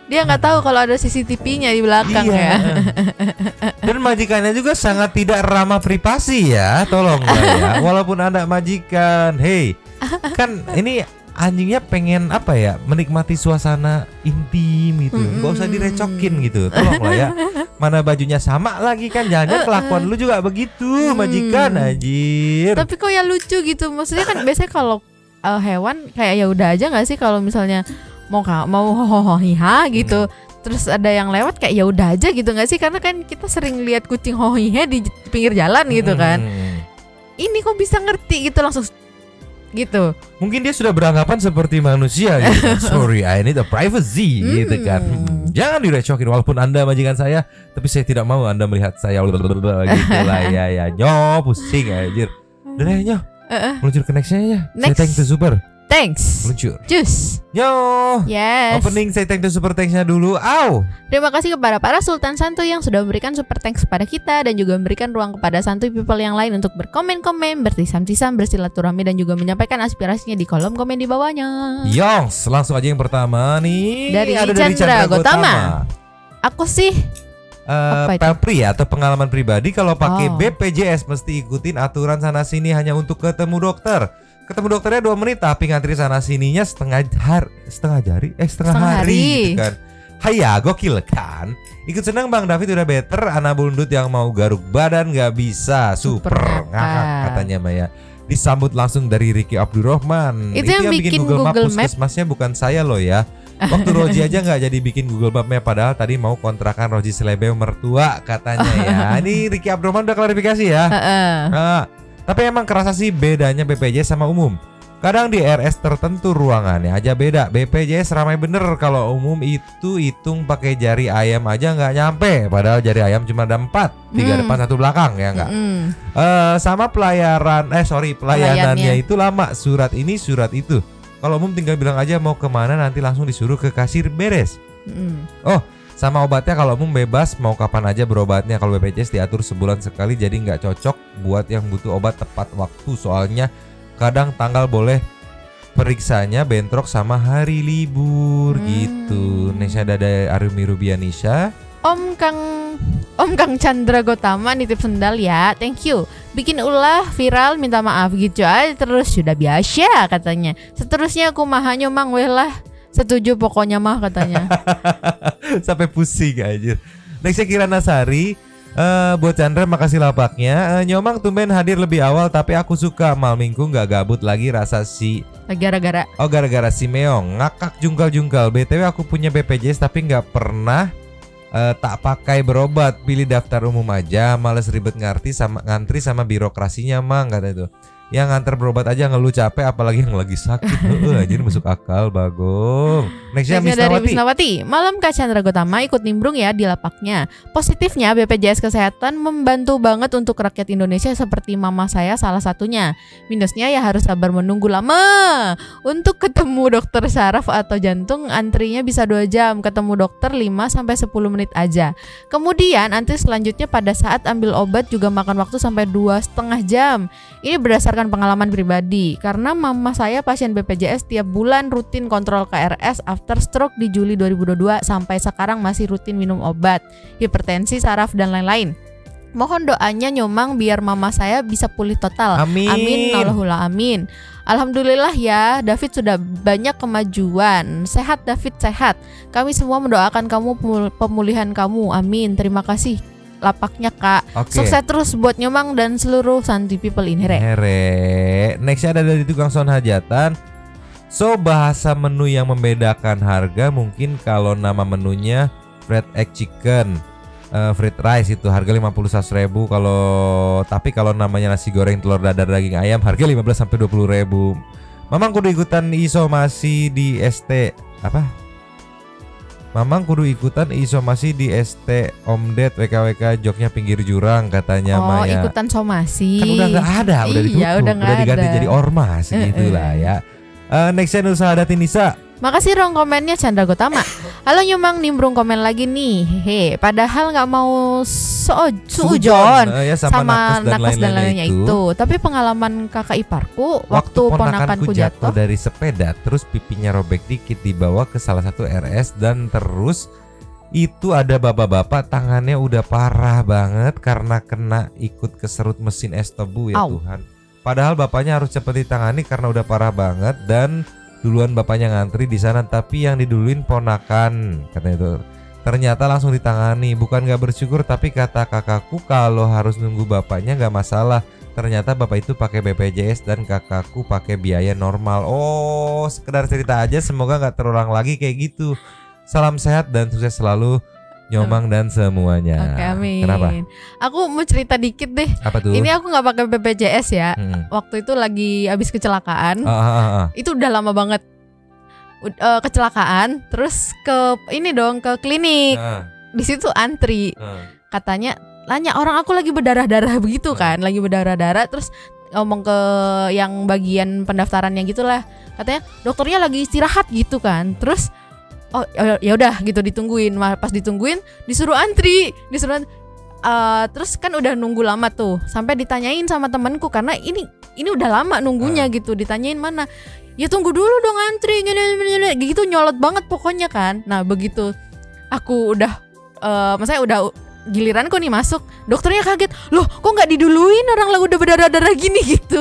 Dia nggak tahu kalau ada CCTV-nya di belakang Iya. ya. Dan majikannya juga sangat tidak ramah privasi ya. Tolonglah ya. Walaupun Anda majikan, hey, kan ini anjingnya pengen apa ya, menikmati suasana intim gitu. Gak usah direcokin gitu. Tolonglah ya. Mana bajunya sama lagi kan, jangan kelakuan lu juga begitu majikan anjir. Tapi kok ya lucu gitu. Maksudnya kan biasanya kalau hewan kayak ya udah aja nggak sih, kalau misalnya mau hohohiha gitu. Terus ada yang lewat kayak ya udah aja gitu nggak sih? Karena kan kita sering lihat kucing hohohiha di pinggir jalan gitu kan. Ini kok bisa ngerti gitu langsung gitu. Mungkin dia sudah beranggapan seperti manusia gitu. Sorry, I need a privacy gitu kan. Jangan direcokin walaupun Anda majikan saya, tapi saya tidak mau Anda melihat saya gitu lah ya. Nyo, pusing anjir. Udah deh nyo. Meluncur ke nextnya ya. Next. Saya thank to super. Thanks. Meluncur. Cus. Nyo. Yes. Opening saya thank to super thanks-nya dulu. Au. Terima kasih kepada para Sultan Santuy yang sudah memberikan super thanks kepada kita dan juga memberikan ruang kepada Santuy people yang lain untuk berkomen-komen, bertisam-tisam, bersilaturahmi dan juga menyampaikan aspirasinya di kolom komen di bawahnya. Yongs, langsung aja yang pertama nih. Dari ada Chandra Gotama. Aku sih apa itu? Pelpri atau pengalaman pribadi kalau pakai Oh. BPJS mesti ikutin aturan sana sini hanya untuk ketemu dokter. Ketemu dokternya 2 menit tapi ngantri sana sininya setengah hari gitu kan. Haya gokil kan. Ikut senang Bang David udah better. Ana Bundut yang mau garuk badan gak bisa. Super ngakak katanya Maya. Disambut langsung dari Ricky Abdurrahman. Itu yang bikin Google Map. Puskesmasnya bukan saya loh ya. Waktu Roji aja nggak jadi bikin Google Map-nya, padahal tadi mau kontrakan Roji Selebe mertua katanya ya. Ini Ricky Abdurrahman udah klarifikasi ya. Tapi emang kerasa sih bedanya BPJS sama umum. Kadang di RS tertentu ruangannya aja beda. BPJS ramai bener, kalau umum itu hitung pakai jari ayam aja nggak nyampe. Padahal jari ayam cuma ada 4, 3 depan 1 belakang ya nggak. Sama pelayanannya itu lama, surat ini surat itu. Kalau umum tinggal bilang aja mau kemana, nanti langsung disuruh ke kasir beres. Oh, Sama obatnya kalau umum bebas mau kapan aja berobatnya. Kalau BPJS diatur sebulan sekali jadi nggak cocok buat yang butuh obat tepat waktu. Soalnya kadang tanggal boleh periksanya bentrok sama hari libur gitu. Nesha Dada Arumi Rubianisha. Om Kang Chandra Gotama nitip sendal ya, thank you. Bikin ulah viral minta maaf gitu aja terus, sudah biasa katanya. Seterusnya aku maha nyomang weh lah. Setuju pokoknya mah katanya. Sampai pusing aja. Next Kirana Sari. Buat Chandra makasih lapaknya. Nyomang tumben hadir lebih awal tapi aku suka mal minggu nggak gabut lagi rasa si. Gara-gara si Meong ngakak jungkal-jungkal. BTW aku punya BPJS tapi nggak pernah tak pakai berobat, pilih daftar umum aja, males ribet ngantri sama birokrasinya mang kata itu. Yang nganter berobat aja ngeluh capek apalagi yang lagi sakit. Anjir masuk akal Bagong. Nextnya dari Wisnawati. Malam Kak Chandra Gotama ikut nimbrung ya di lapaknya. Positifnya BPJS Kesehatan membantu banget untuk rakyat Indonesia seperti mama saya salah satunya. Minusnya ya harus sabar menunggu lama. Untuk ketemu dokter saraf atau jantung antrinya bisa 2 jam, ketemu dokter 5-10 menit aja. Kemudian antri selanjutnya pada saat ambil obat juga makan waktu sampai 2,5 jam. Ini berdasarkan pengalaman pribadi karena mama saya pasien BPJS tiap bulan rutin kontrol KRS after stroke di Juli 2022 sampai sekarang masih rutin minum obat hipertensi, saraf dan lain-lain. Mohon doanya Nyomang biar mama saya bisa pulih total. Amin. Allahumma amin. Alhamdulillah ya, David sudah banyak kemajuan. Sehat David, sehat. Kami semua mendoakan kamu pemulihan kamu. Amin. Terima kasih lapaknya Kak. Sukses terus buat Nyomang dan seluruh Santuy People in Here. Nextnya ada dari tukang sound hajatan. So bahasa menu yang membedakan harga mungkin kalau nama menunya fried egg chicken, fried rice itu harga 51.000. Tapi kalau namanya nasi goreng telur dadar daging ayam harga 15-20.000. Mamang kudu ikutan isomasi di ST apa? Mamang kudu ikutan isomasi di ST Omdet WKWK Jognya pinggir jurang katanya Maya. Ikutan somasi. Kan udah nggak ada, udah ditutup, udah diganti jadi ormas gitulah ya. Nextnya Nur Sahadat Nisa. Makasih Rong komennya Chandra Gotama. Halo Nyomang nimbrung komen lagi nih. Padahal nggak mau suujon sama nakes dan lainnya itu. Tapi pengalaman kakak iparku waktu ponakanku jatuh dari sepeda, terus pipinya robek dikit dibawa ke salah satu RS dan terus itu ada bapak-bapak tangannya udah parah banget karena kena ikut keserut mesin es tebu ya Tuhan. Padahal bapaknya harus cepet ditangani karena udah parah banget dan duluan bapaknya ngantri di sana, tapi yang diduluin ponakan katanya itu. Ternyata langsung ditangani. Bukan gak bersyukur, tapi kata kakakku kalau harus nunggu bapaknya gak masalah. Ternyata bapak itu pakai BPJS dan kakakku pakai biaya normal. Oh, sekedar cerita aja, semoga gak terulang lagi kayak gitu. Salam sehat dan sukses selalu Nyomang dan semuanya. Oke, amin. Kenapa? Aku mau cerita dikit deh. Apa tuh? Ini aku nggak pakai BPJS ya. Waktu itu lagi habis kecelakaan. Itu udah lama banget. Kecelakaan, terus ke klinik. Di situ antri. Katanya, nanya orang aku lagi berdarah-darah begitu kan, lagi berdarah-darah, terus ngomong ke yang bagian pendaftarannya gitulah. Katanya dokternya lagi istirahat gitu kan. Terus oh ya udah gitu ditungguin. Pas ditungguin disuruh antri. Terus kan udah nunggu lama tuh. Sampai ditanyain sama temanku karena ini udah lama nunggunya gitu. Ditanyain mana? Ya tunggu dulu dong antri gitu, nyolot banget pokoknya kan. Nah, begitu aku udah maksudnya udah giliranku nih masuk, dokternya kaget. Loh, kok enggak diduluin orang lah udah berdarah-darah gini gitu.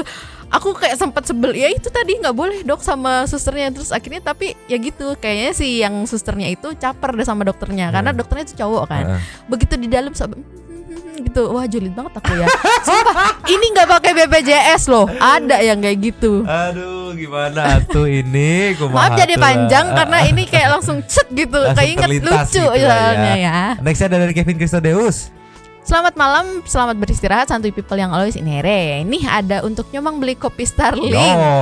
Aku kayak sempat sebel, ya itu tadi nggak boleh dok sama susternya. Terus akhirnya tapi ya gitu, kayaknya sih yang susternya itu caper deh sama dokternya karena dokternya itu cowok kan. Begitu di dalam gitu, wah julid banget aku ya. Sumpah, ini nggak pakai BPJS loh, ada yang kayak gitu. Aduh, gimana tuh ini? Maaf jadi panjang karena ini kayak langsung cet gitu, kayak inget lucu gitu soalnya ya. Next ada dari Kevin Kristodeus. Selamat malam, selamat beristirahat Santuy People yang always in here. Ini ada untuk Nyomang beli kopi Starling.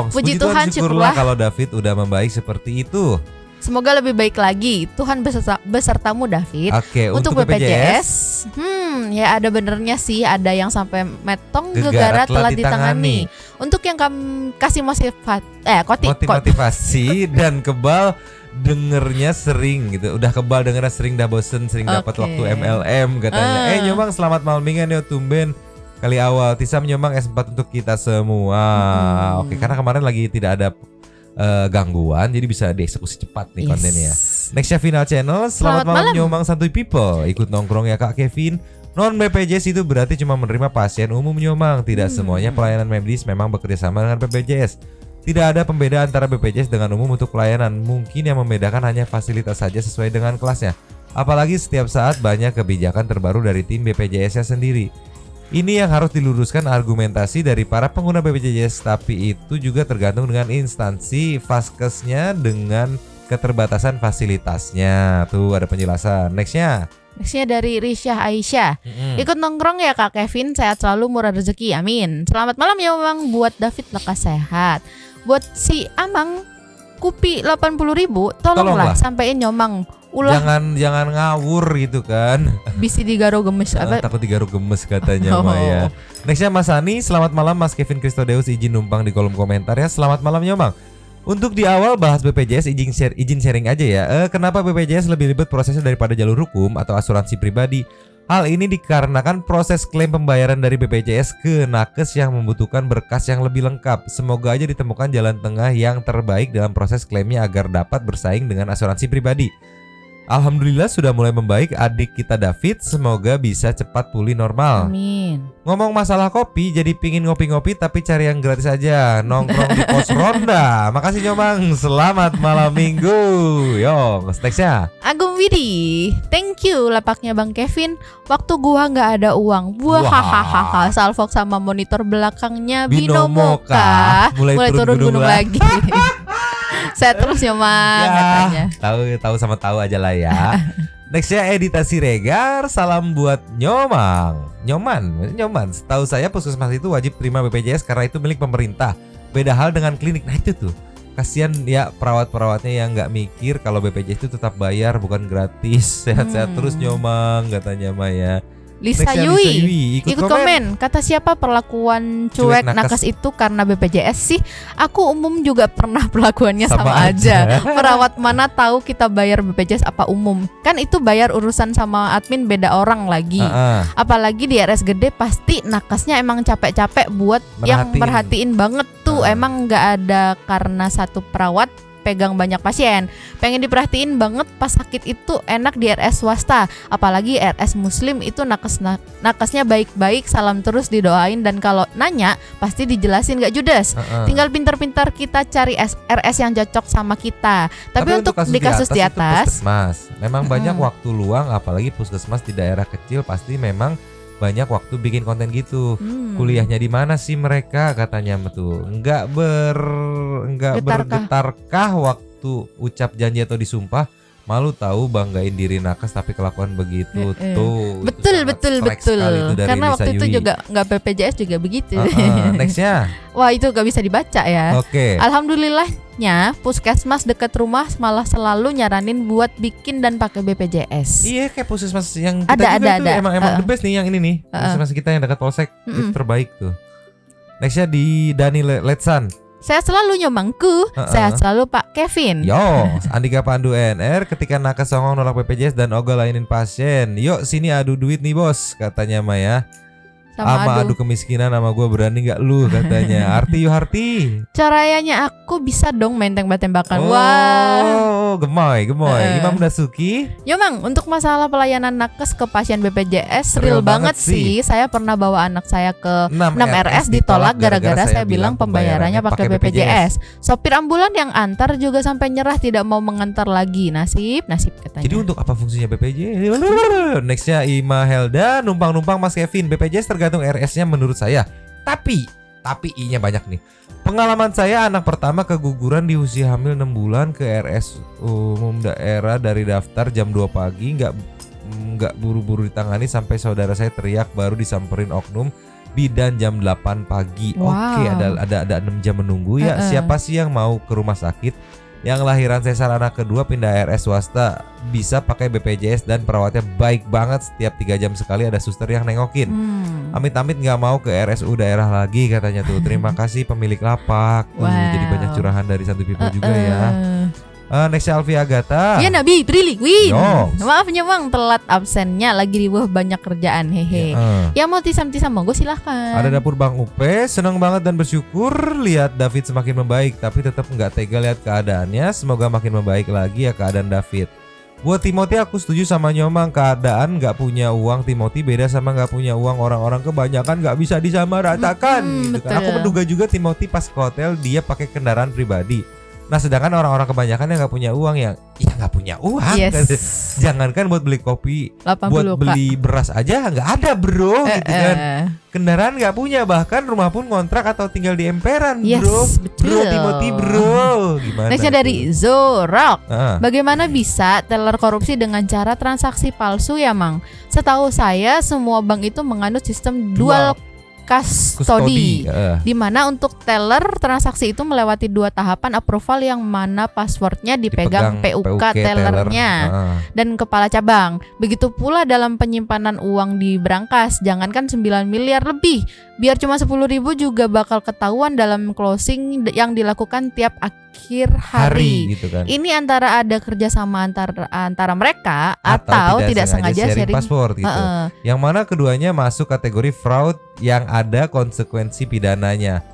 Puji Tuhan, syukurlah kalau David udah membaik seperti itu. Semoga lebih baik lagi. Tuhan besertamu David. Oke, untuk BPJS, ya ada benernya sih, ada yang sampai metong gegara telah ditangani. Untuk yang kasih motivasi dan kebal dengernya sering gitu, udah kebal dengernya sering, dah bosen, sering dapat Oke. waktu MLM katanya. Nyomang selamat malam mingguan yo, tumben kali awal Tisam nyomang S4 untuk kita semua. Oke, karena kemarin lagi tidak ada gangguan, jadi bisa dieksekusi cepat nih kontennya. Nextnya Final Channel, selamat malam nyomang santuy people, ikut nongkrong ya Kak Kevin. Non BPJS itu berarti cuma menerima pasien umum nyomang, tidak semuanya pelayanan medis memang bekerja sama dengan BPJS. Tidak ada pembedaan antara BPJS dengan umum untuk pelayanan. Mungkin yang membedakan hanya fasilitas saja sesuai dengan kelasnya. Apalagi setiap saat banyak kebijakan terbaru dari tim BPJS-nya sendiri. Ini yang harus diluruskan argumentasi dari para pengguna BPJS. Tapi itu juga tergantung dengan instansi Vaskesnya dengan keterbatasan fasilitasnya. Tuh ada penjelasan. Nextnya dari Risyah Aisyah. Ikut nongkrong ya Kak Kevin, sehat selalu, murah rezeki, amin. Selamat malam ya Mang, buat David lekas sehat. Buat si Amang Kupi 80.000, tolonglah sampein nyomang ulah. Jangan ngawur gitu kan. Bisi digaro gemes apa? Takut digaruk gemes katanya Maya. Nextnya Mas Ani, selamat malam Mas Kevin Christodeus, izin numpang di kolom komentar ya. Selamat malam nyomang. Untuk di awal bahas BPJS, izin sharing aja ya. Kenapa BPJS lebih ribet prosesnya daripada jalur hukum atau asuransi pribadi? Hal ini dikarenakan proses klaim pembayaran dari BPJS ke nakes yang membutuhkan berkas yang lebih lengkap. Semoga aja ditemukan jalan tengah yang terbaik dalam proses klaimnya agar dapat bersaing dengan asuransi pribadi. Alhamdulillah sudah mulai membaik adik kita David, semoga bisa cepat pulih normal. Amin. Ngomong masalah kopi, jadi pingin ngopi-ngopi tapi cari yang gratis aja. Nongkrong di pos ronda. Makasih nyomang, selamat malam minggu. Yo, nextnya Agung Widi, thank you lapaknya Bang Kevin. Waktu gua nggak ada uang, buah hahaha. Salfok sama monitor belakangnya Binomoka. Mulai turun gunung lagi. Saya terus nyomang katanya. Tahu sama tahu aja lah ya. Nextnya Editasi Regar, salam buat Nyoman. Setahu saya puskesmas itu wajib terima BPJS karena itu milik pemerintah. Beda hal dengan klinik. Nah itu tuh, kasihan ya perawat-perawatnya yang nggak mikir kalau BPJS itu tetap bayar bukan gratis. Sehat-sehat terus Nyomang katanya Maya. Lisa Yui ikut komen. Kata siapa perlakuan cuek nakes itu karena BPJS sih? Aku umum juga pernah perlakuannya sama aja. Perawat mana tahu kita bayar BPJS apa umum? Kan itu bayar urusan sama admin beda orang lagi. Apalagi di RS gede pasti nakesnya emang capek-capek buat yang merhatiin banget tuh. Emang nggak ada karena satu perawat pegang banyak pasien, pengen diperhatiin banget pas sakit itu enak di RS swasta, apalagi RS muslim itu nakesnya baik-baik, salam terus didoain dan kalau nanya pasti dijelasin gak judes. Tinggal pintar-pintar kita cari RS yang cocok sama kita. Tapi untuk di kasus di atas puskesmas memang banyak waktu luang, apalagi puskesmas di daerah kecil pasti memang banyak waktu bikin konten gitu. Kuliahnya di mana sih mereka katanya tuh? Enggak bergetarkah waktu ucap janji atau disumpah? Malu tahu banggain diri nakes tapi kelakuan begitu tuh. Betul. Karena waktu itu juga nggak BPJS juga begitu. Nextnya. Wah itu gak bisa dibaca ya. Oke. Alhamdulillahnya puskesmas dekat rumah malah selalu nyaranin buat bikin dan pakai BPJS. Iya kayak puskesmas yang kita ada. Emang the best nih yang ini nih. Puskesmas kita yang dekat polsek itu terbaik tuh. Nextnya di Dani Letsan. Sehat selalu nyomangku, sehat selalu Pak Kevin. Yo, Andika Pandu NR, ketika nakes songong nolak BPJS dan ogah lainin pasien. Yuk sini adu duit nih bos, katanya Maya. Sama adu kemiskinan sama gue berani gak lu katanya. Harti. Caranya aku bisa dong main tembak-tembakan. Wah, gemoy. Imam Dasuki. Yomang, untuk masalah pelayanan nakes ke pasien BPJS real banget sih. Saya pernah bawa anak saya ke 6 RS ditolak gara-gara saya bilang pembayarannya pakai BPJS. Sopir ambulan yang antar juga sampai nyerah tidak mau mengantar lagi. Nasib katanya. Jadi untuk apa fungsinya BPJS? Nextnya Ima Helda, numpang Mas Kevin. BPJS tergantung RS-nya menurut saya. Tapi I-nya banyak nih. Pengalaman saya anak pertama keguguran di usia hamil 6 bulan ke RS umum daerah dari daftar jam 2 pagi, nggak buru-buru ditangani sampai saudara saya teriak baru disamperin oknum bidan jam 8 pagi. Oke, ada 6 jam menunggu ya. Siapa sih yang mau ke rumah sakit? Yang lahiran sesar anak kedua pindah RS swasta bisa pakai BPJS dan perawatnya baik banget, setiap 3 jam sekali ada suster yang nengokin. Amit-amit nggak mau ke RSU daerah lagi katanya tuh. Terima kasih pemilik lapak. Jadi banyak curahan dari Santuy People juga ya. Next Alfi Agatha. Ya Nabi Prilly Win. Yongs. Maaf Nyomang telat absennya lagi di bawah banyak kerjaan hehe. Ya mau tisam-tisam monggo silahkan. Ada dapur Bang Upe, senang banget dan bersyukur lihat David semakin membaik, tapi tetap nggak tega lihat keadaannya. Semoga makin membaik lagi ya keadaan David. Buat Timothy aku setuju sama Nyomang, keadaan nggak punya uang Timothy beda sama nggak punya uang orang-orang kebanyakan nggak bisa disamaratakan gitu kan. Aku menduga juga Timothy pas ke hotel dia pakai kendaraan pribadi. Nah sedangkan orang-orang kebanyakan yang nggak punya uang ya nggak punya uang. Yes. Jangankan buat beli kopi, 80, buat beli beras aja nggak ada bro gitu kan. Kendaraan nggak punya, bahkan rumah pun kontrak atau tinggal di emperan bro. Betul. Bro Timothy bro. Gimana? Nextnya dari Zorok. Ah. Bagaimana bisa teller korupsi dengan cara transaksi palsu ya Mang? Setahu saya semua bank itu menganut sistem dual custody, di mana untuk teller transaksi itu melewati 2 tahapan approval yang mana passwordnya dipegang PUK tellernya dan kepala cabang. Begitu pula dalam penyimpanan uang di brankas, jangankan 9 miliar lebih, biar cuma 10.000 juga bakal ketahuan dalam closing yang dilakukan tiap akhir hari gitu kan. Ini antara ada kerjasama antara mereka atau tidak sengaja sharing password gitu. Yang mana keduanya masuk kategori fraud yang ada konsekuensi pidananya.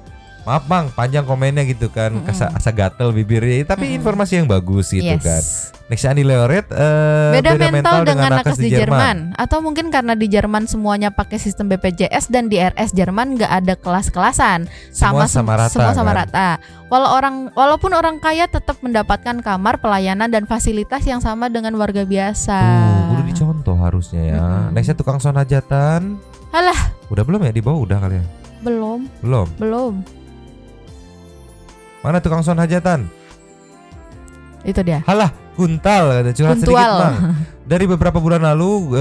Maaf Bang, panjang komennya gitu kan, asa gatel bibirnya, tapi informasi yang bagus gitu kan. Next Andi Leoret, beda mental dengan nakes di Jerman. Atau mungkin karena di Jerman semuanya pakai sistem BPJS dan di RS Jerman nggak ada kelas-kelasan, semua sama rata. Walaupun orang kaya tetap mendapatkan kamar, pelayanan dan fasilitas yang sama dengan warga biasa. Udah dicontoh harusnya ya. Nextnya tukang son hajatan. Halah, udah belum ya, di bawah udah kali ya? Belum. Mana tukang son hajatan? Itu dia. Halah, kuntal kata curhat sedikit Bang. Dari beberapa bulan lalu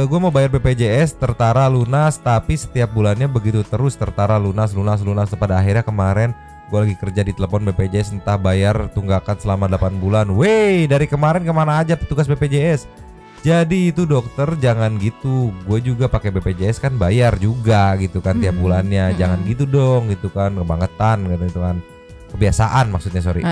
gue mau bayar BPJS tertara lunas, tapi setiap bulannya begitu terus tertara lunas. Pada akhirnya kemarin gue lagi kerja di telepon BPJS, entah bayar tunggakan selama 8 bulan. Wey, dari kemarin kemana aja petugas BPJS? Jadi itu dokter jangan gitu. Gue juga pakai BPJS kan bayar juga gitu kan tiap bulannya. Jangan gitu dong gitu kan, kebangetan gitu kan. Kebiasaan maksudnya, sorry.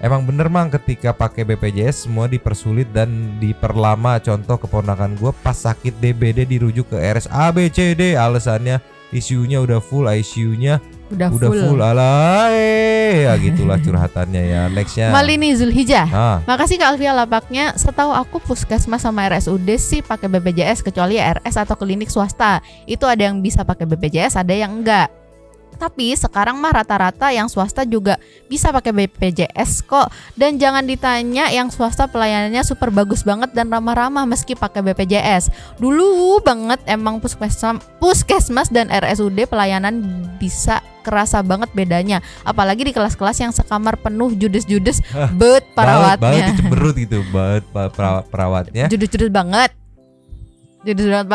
Emang bener Mang, ketika pakai BPJS semua dipersulit dan diperlama. Contoh keponakan gue pas sakit DBD dirujuk ke RSABCD, alasannya isunya udah full, ICU-nya udah full. Alay, ya gitulah curhatannya ya. Nextnya Malini Zulhijjah. Makasih Kak Alfia lapaknya. Setahu aku puskesmas sama RSUD sih pakai BPJS, kecuali RS atau klinik swasta. Itu ada yang bisa pakai BPJS, ada yang enggak. Tapi sekarang mah rata-rata yang swasta juga bisa pakai BPJS kok. Dan jangan ditanya, yang swasta pelayanannya super bagus banget dan ramah-ramah meski pakai BPJS. Dulu banget emang puskesmas dan RSUD pelayanan bisa kerasa banget bedanya. Apalagi di kelas-kelas yang sekamar penuh judes-judes perawatnya. Banget cemberut gitu, perawatnya. Judes-judes banget. Jadi sudah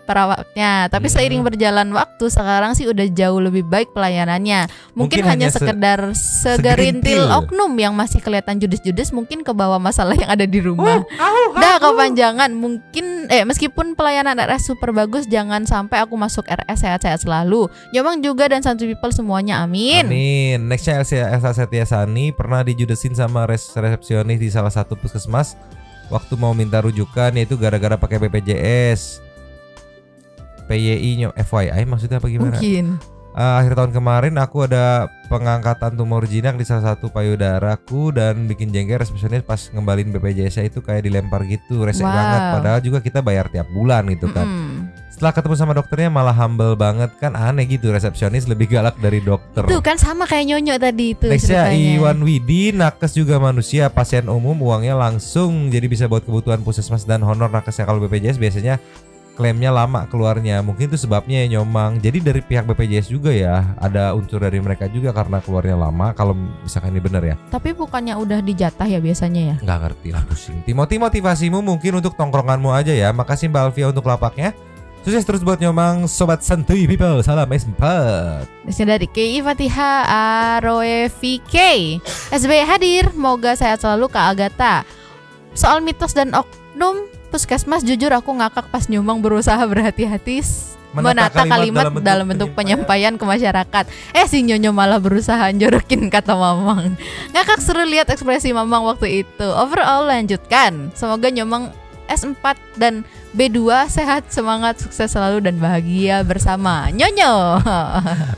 perawatnya. Tapi seiring berjalan waktu sekarang sih udah jauh lebih baik pelayanannya. Mungkin hanya sekedar segerintil oknum yang masih kelihatan judes-judes, mungkin ke bawah masalah yang ada di rumah. Dah kepanjangan. Mungkin meskipun pelayanan RS super bagus, jangan sampai aku masuk RS. Sehat-sehat selalu Nyomang juga dan Santu People semuanya, amin. Nextnya Elsa Setia Sani pernah dijudesin sama resepsionis di salah satu puskesmas waktu mau minta rujukan, yaitu gara-gara pakai BPJS. PYI FYI maksudnya apa gimana? Mungkin akhir tahun kemarin aku ada pengangkatan tumor jinak di salah satu payudaraku dan bikin jengkel resepsionis pas ngembalin BPJS itu kayak dilempar gitu, resek banget. Padahal juga kita bayar tiap bulan gitu kan. Setelah ketemu sama dokternya malah humble banget, kan aneh gitu, resepsionis lebih galak dari dokter. Tuh kan sama kayak Nyonyo tadi itu. Nextnya Iwan Widi, nakes juga manusia, pasien umum uangnya langsung jadi bisa buat kebutuhan puskesmas dan honor nakesnya. Kalau BPJS biasanya klaimnya lama keluarnya, mungkin itu sebabnya ya Nyomang. Jadi dari pihak BPJS juga ya ada unsur dari mereka juga karena keluarnya lama, kalau misalkan ini benar ya. Tapi bukannya udah dijatah ya biasanya ya? Nggak ngerti lah, pusing. Timothy, motivasimu mungkin untuk tongkronganmu aja ya. Makasih Mbak Alfia untuk lapaknya. Sukses terus buat Nyomang, Sobat Santuy People. Salam S4. Nextnya dari KI Fatiha ROEVK. SBY hadir, moga sehat selalu Kak Agatha. Soal mitos dan oknum puskesmas, jujur aku ngakak pas Nyomang berusaha berhati-hati menata kalimat dalam bentuk penyampaian ke masyarakat. Si Nyonya malah berusaha njorokin kata Mamang. Ngakak seru lihat ekspresi Mamang waktu itu. Overall lanjutkan. Semoga Nyomang S4 dan B2 sehat, semangat, sukses selalu dan bahagia bersama Nyonyo.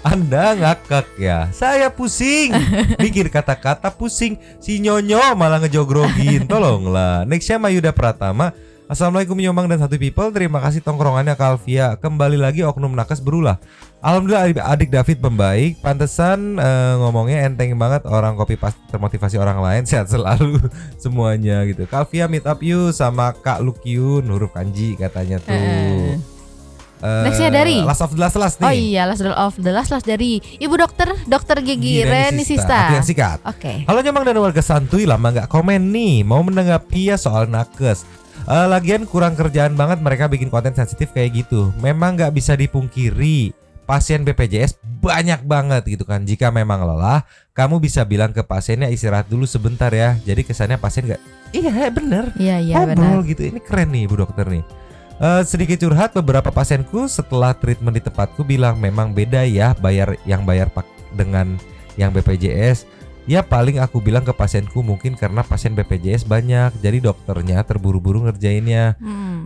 Anda ngakak ya, saya pusing bikin kata-kata pusing, si Nyonyo malah ngejogrogin. Tolonglah. Nextnya Mayuda Pratama. Assalamualaikum Nyomang dan Satu People. Terima kasih tongkrongannya Kalvia. Kembali lagi oknum nakes berulah. Alhamdulillah adik David pembaik. Pantesan ngomongnya enteng banget. Orang copy paste termotivasi orang lain. Sehat selalu semuanya gitu. Kalvia meet up you sama Kak Lukyun huruf kanji katanya tuh. Nextnya dari Last of the Last nih. Oh iya, Last of the Last dari Ibu Dokter Gigi Reni Sista. Yang sikat. Oke. Halo Nyomang dan warga santuy, lama nggak komen nih. Mau menanggapi ya soal nakes. Lagian kurang kerjaan banget mereka bikin konten sensitif kayak gitu. Memang nggak bisa dipungkiri pasien BPJS banyak banget gitu kan. Jika memang lelah, kamu bisa bilang ke pasiennya istirahat dulu sebentar ya. Jadi kesannya pasien nggak, iya bener, iya ngobrol benar. gitu. Ini keren nih Bu Dokter nih. Sedikit curhat, beberapa pasienku setelah treatment di tempatku bilang memang beda ya bayar dengan yang BPJS. Ya paling aku bilang ke pasienku mungkin karena pasien BPJS banyak, jadi dokternya terburu-buru ngerjainnya.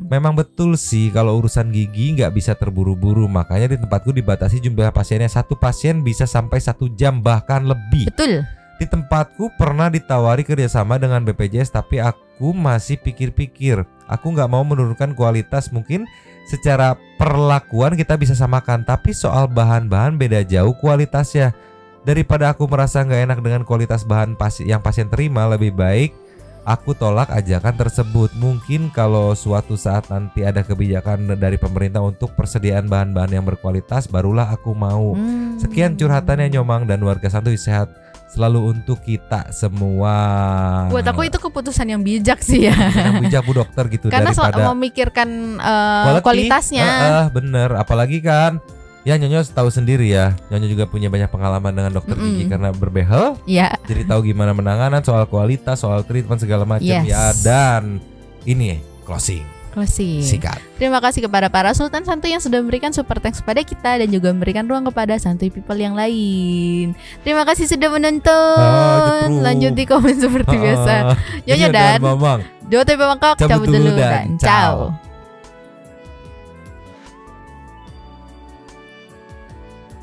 Memang betul sih kalau urusan gigi nggak bisa terburu-buru, makanya di tempatku dibatasi jumlah pasiennya. Satu pasien bisa sampai 1 jam bahkan lebih. Betul. Di tempatku pernah ditawari kerjasama dengan BPJS, tapi aku masih pikir-pikir. Aku nggak mau menurunkan kualitas, mungkin secara perlakuan kita bisa samakan, tapi soal bahan-bahan beda jauh kualitasnya. Daripada aku merasa nggak enak dengan kualitas bahan yang pasien terima, lebih baik aku tolak ajakan tersebut. Mungkin kalau suatu saat nanti ada kebijakan dari pemerintah untuk persediaan bahan-bahan yang berkualitas, barulah aku mau. Sekian curhatannya Nyomang dan warga santuy, sehat selalu untuk kita semua. Buat aku itu keputusan yang bijak sih ya. Yang bijak Bu Dokter gitu. Karena daripada memikirkan quality, kualitasnya. Bener, apalagi kan ya Nyonyo tahu sendiri ya, Nyonyo juga punya banyak pengalaman dengan dokter gigi karena berbehel. Iya. Jadi tahu gimana penanganan, soal kualitas, soal treatment segala macam. Yes. Ya, dan ini closing. Sikat. Terima kasih kepada para Sultan Santuy yang sudah memberikan super thanks kepada kita dan juga memberikan ruang kepada Santuy People yang lain. Terima kasih sudah menonton. Lanjut di komen seperti biasa. Nyonya dan Mamang. Jote Bangkok cabut dulu dan ciao.